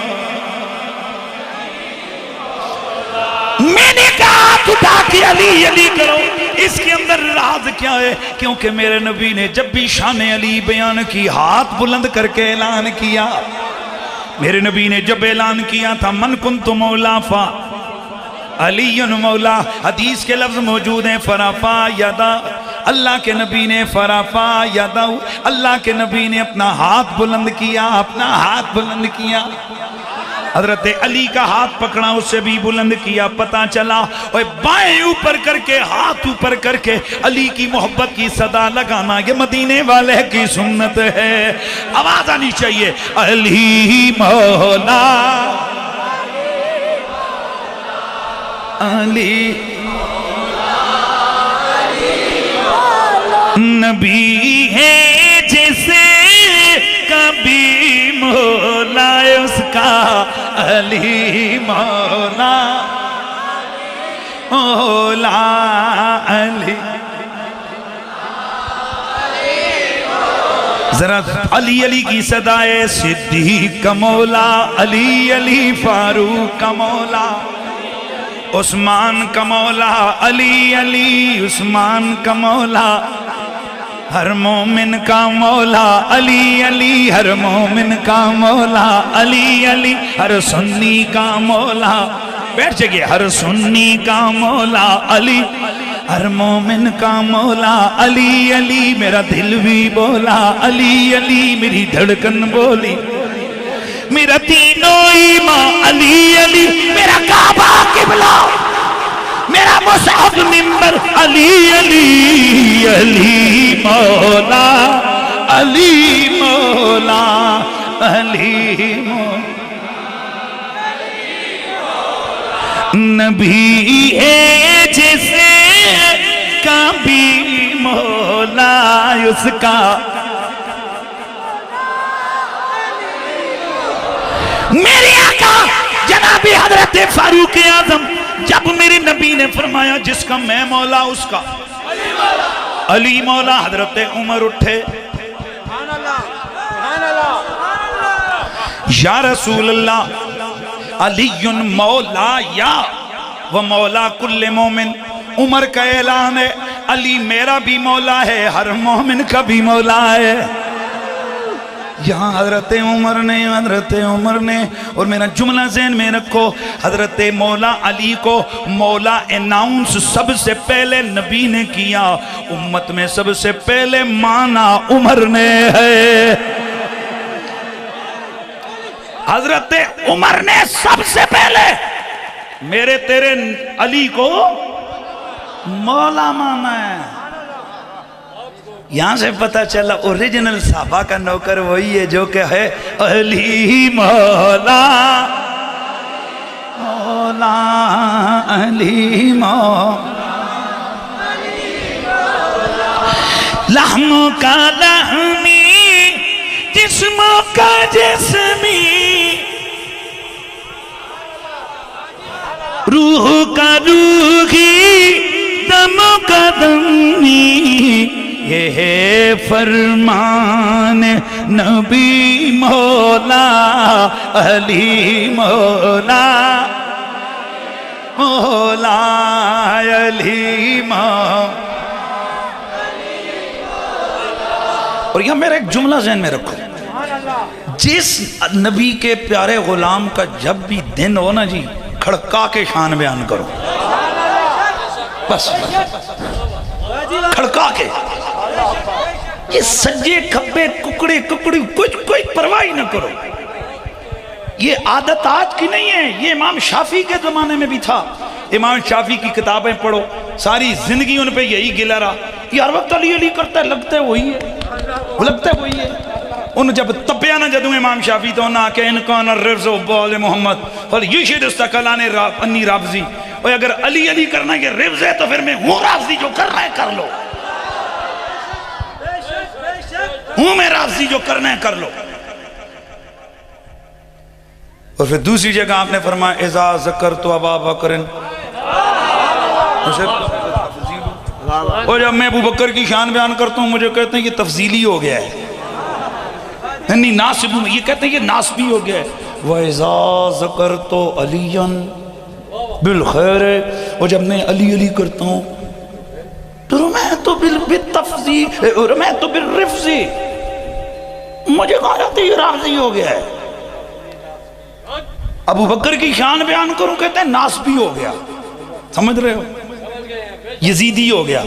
[SPEAKER 1] میں نے کہا ہاتھ اٹھا کے علی علی کرو، اس کے اندر راز کیا ہے؟ کیونکہ میرے نبی نے جب بھی شان علی بیان کی ہاتھ بلند کر کے اعلان کیا۔ میرے نبی نے جب اعلان کیا تھا من کنت مولا فا علی مولا، حدیث کے لفظ موجود ہیں فرفع یدا، اللہ کے نبی نے فرفع یدا، اللہ کے نبی نے اپنا ہاتھ بلند کیا، اپنا ہاتھ بلند کیا۔ حضرت علی کا ہاتھ پکڑا، اس سے بھی بلند کیا، پتہ چلا اور بائیں اوپر کر کے ہاتھ اوپر کر کے علی کی محبت کی صدا لگانا یہ مدینے والے کی سنت ہے۔ آواز آنی چاہیے علی مولا، علی
[SPEAKER 2] نبی ہے جسے کبھی مولا اس کا علی مولا مولا علی. ذرا علی علی کی صدائے صدیق کا مولا علی علی فاروق کا مولا عثمان کا مولا علی علی عثمان کا مولا ہر مومن کا مولا علی علی ہر مومن کا مولا علی علی ہر سنی کا مولا. بیٹھ جگہ. ہر سنی کا مولا علی ہر مومن کا مولا علی علی. میرا دل بھی بولا علی علی میری دھڑکن بولی میرا تینوں ایمان علی علی میرا کعبہ قبلہ میرا مصحف منبر علی علی علی مولا علی مولا علی مولا. نبی ہے جسے کبھی مولا اس کا میرے آقا جناب حضرت فاروق اعظم جب میرے نبی نے فرمایا جس کا میں مولا اس کا علی مولا. حضرت عمر اٹھے یا رسول اللہ علی مولا یا و مولا کل مومن. عمر کا اعلان ہے علی میرا بھی مولا ہے ہر مومن کا بھی مولا ہے. یہاں حضرت عمر نے اور میرا جملہ ذہن میں رکھو حضرت مولا علی کو مولا اناؤنس سب سے پہلے نبی نے کیا. امت میں سب سے پہلے مانا عمر نے ہے. حضرت عمر نے سب سے پہلے میرے تیرے علی کو مولا مانا ہے. یہاں سے پتہ چلا اوریجنل صحابہ کا نوکر وہی ہے جو کہ ہے علی مولا مولا علی مولا. لحموں کا لحمی جسموں کا جسمی روح کا روحی دموں کا دمی یہ ہے فرمان نبی مولا علی مولا مولا علی مولا. اور یہاں میرا ایک جملہ ذہن میں رکھو جس نبی کے پیارے غلام کا جب بھی دن ہو نا جی کھڑکا کے شان بیان کرو بس کھڑکا کے. یہ سجے کھبے ککڑے کوئی پرواہ نہ کرو. یہ عادت آج کی نہیں ہے یہ امام شافعی کے زمانے میں بھی تھا. امام شافعی کی کتابیں پڑھو ساری زندگی ان پہ یہی گلا رہا. یہ ہر وقت علی علی کرتا ہے لگتا ہے وہی ہے ان جب تپیا نہ جدوں امام شافعی تو نہ کہ انکان الرفض و بال محمد اور یشید استقلان انی رافضی. اور اگر علی علی کرنا یہ رفض ہے تو پھر میں ہوں رافضی جو کرنا ہے کر لو ہوں میں رافضی جو کرنا ہے کر لو. اور پھر دوسری جگہ آپ نے فرمایا اذا ذکرت ابا بکر اور جب میں ابو بکر کی شان بیان کرتا ہوں مجھے کہتے ہیں یہ تفضیلی ہو گیا ہے نہیں ناسب یہ کہتے ہیں یہ ناسبی ہو گیا ہے. وَإِذَا ذَكَرْتُ عَلِيًّا بِالْخَيْرِ اور جب میں علی علی کرتا ہوں تو رمیت بالتفضیل رمیت بالرفض مجھے کہا جاتا ہے یہ رافضی ہو گیا ہے. ابو بکر کی شان بیان کروں کہتے ہیں ناسبی ہو گیا. سمجھ رہے ہو یزیدی ہو گیا.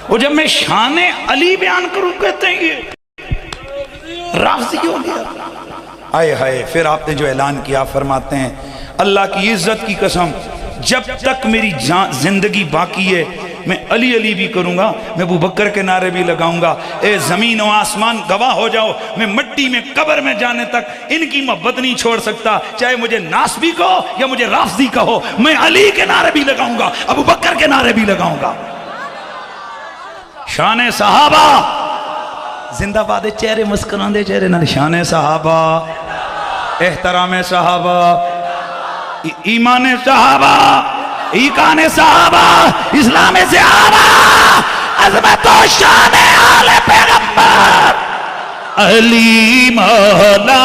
[SPEAKER 2] اور جب میں شان علی بیان کروں کہتے ہیں یہ رافضی ہو گیا. آئے ہائے پھر آپ نے جو اعلان کیا فرماتے ہیں اللہ کی عزت کی قسم جب تک میری زندگی باقی ہے میں علی علی بھی کروں گا میں ابو بکر کے نعرے بھی لگاؤں گا. اے زمین و آسمان گواہ ہو جاؤ میں مٹی میں قبر میں جانے تک ان کی محبت نہیں چھوڑ سکتا. چاہے مجھے ناسبی کہو یا مجھے رافضی کہو میں علی کے نعرے بھی لگاؤں گا ابو بکر کے نعرے بھی لگاؤں گا.
[SPEAKER 1] شان صحابہ زندہ باد چہرے مسکران دے چہرے نال شان صحابہ احترام صحابہ ایمان صحابہ ایقان صحابہ اسلام صحابہ عظمت و شان آل پیغمبر علی مولا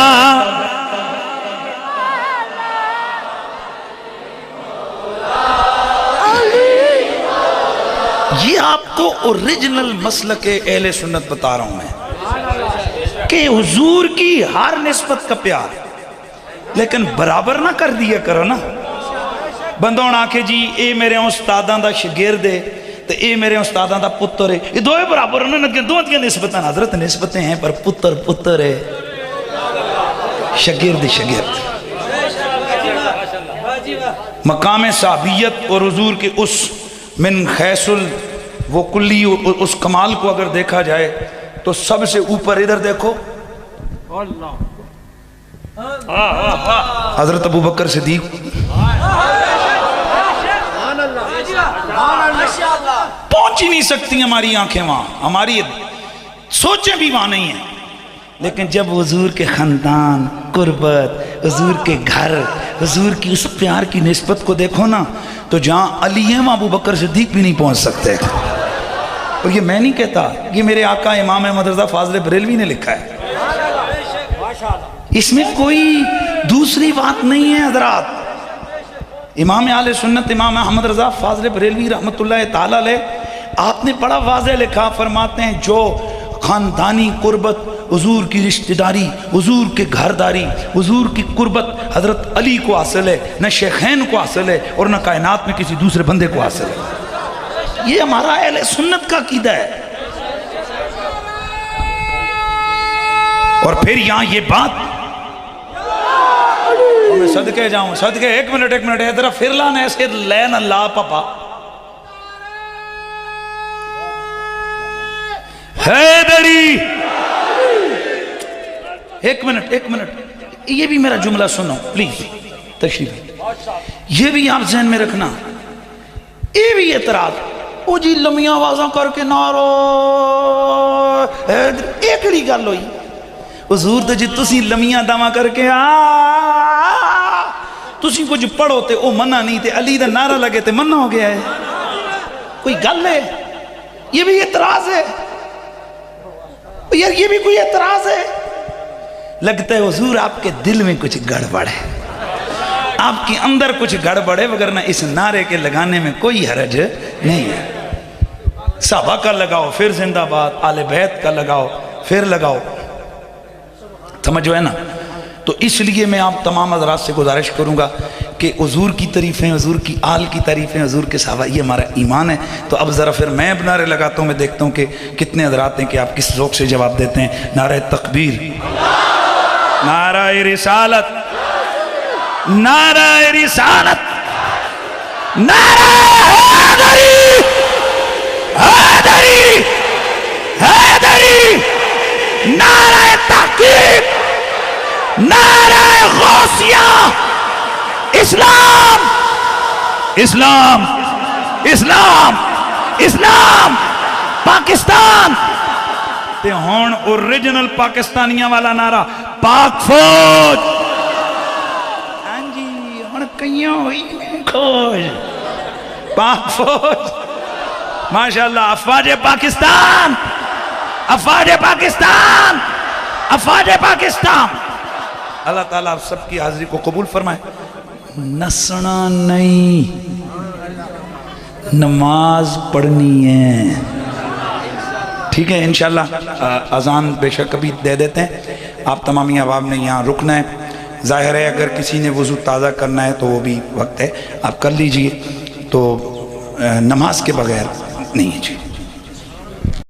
[SPEAKER 1] یہ آپ کو اوریجنل مسلک اہل سنت بتا رہا ہوں میں کہ حضور کی ہر نسبت کا پیار لیکن برابر نہ کر دیا کرو نا بندوں آکھے جی اے میرے استاداں دا شگرد ہے تو اے میرے استاداں دا پتر ہے یہ دوئے برابر انہوں نے دو کی نسبتیں حضرت نسبتیں ہیں پر پتر ہے شگرد مقام صحابیت اور حضور کے اس من خیس وہ کلی اس کمال کو اگر دیکھا جائے تو سب سے اوپر ادھر دیکھو حضرت ابو بکر صدیق پہنچ ہی نہیں سکتی ہماری آنکھیں وہاں ہماری سوچیں بھی وہاں نہیں ہیں لیکن جب حضور کے خاندان قربت حضور کے گھر حضور کی اس پیار کی نسبت کو دیکھو نا تو جہاں علی ہے وہاں ابو بکر صدیق بھی نہیں پہنچ سکتے اور یہ میں نہیں کہتا یہ میرے آقا امام احمد رضا فاضل بریلوی نے لکھا ہے اس میں کوئی دوسری بات نہیں ہے حضرات امام اہل سنت امام احمد رضا فاضل بریلوی رحمت اللہ تعالی علیہ آپ نے بڑا واضح لکھا فرماتے ہیں جو خاندانی قربت حضور کی رشتہ داری حضور کے گھرداری حضور کی قربت حضرت علی کو حاصل ہے نہ شیخین کو حاصل ہے اور نہ کائنات میں کسی دوسرے بندے کو حاصل ہے یہ ہمارا اہل سنت کا عقیدہ ہے اور پھر یہاں یہ بات میں صدقے جاؤں صدقے ایک منٹ ادھر پھر لانا ایسے لین اللہ پاپا حیدری ایک منٹ یہ بھی میرا جملہ سنو پلیز تشریف یہ بھی آپ ذہن میں رکھنا یہ بھی اعتراض او جی لمیاں آوازاں کر کے نارو ایکڑی گل ہوئی حضور تو جی تسی لمیاں داواں کر کے تسی کچھ پڑھو تے او منع نہیں تے علی دا نعرہ لگے تے منع ہو گیا ہے کوئی گل ہے یہ بھی اعتراض ہے یہ بھی کوئی اعتراض ہے لگتا ہے حضور آپ کے دل میں کچھ گڑبڑ ہے آپ کے اندر کچھ گڑبڑ ہے وگرنہ اس نعرے کے لگانے میں کوئی حرج نہیں ہے صحابہ کا لگاؤ پھر زندہ باد آل بیت کا لگاؤ پھر لگاؤ سمجھو ہے نا تو اس لیے میں آپ تمام حضرات سے گزارش کروں گا کہ حضور کی تعریفیں حضور کی آل کی تعریفیں حضور کے صحابہ یہ ہمارا ایمان ہے تو اب ذرا پھر میں نعرے لگاتا ہوں میں دیکھتا ہوں کہ کتنے حضرات ہیں کہ آپ کس ذوق سے جواب دیتے ہیں نعرہ تکبیر نعرہ رسالت نعرہ رسالت نعرہ حیدری حیدری حیدری نعرہ تحقیق نعرہ غوثیہ اسلام اسلام اسلام اسلام پاکستان تے ہون اوریجنل پاکستانیاں والا نعرہ پاک فوج ہاں جی ہون کئیوں ہوئی کھوج پاک فوج ماشاءاللہ افواج پاکستان افواج پاکستان افواج پاکستان اللہ تعالیٰ آپ سب کی حاضری کو قبول فرمائے نسنا نہیں نماز پڑھنی ہے ٹھیک ہے انشاءاللہ اذان بے شک کبھی دے دیتے ہیں آپ تمامی عوام نے یہاں رکنا ہے ظاہر ہے اگر کسی نے وضو تازہ کرنا ہے تو وہ بھی وقت ہے آپ کر لیجئے تو نماز کے بغیر نہیں ہے جی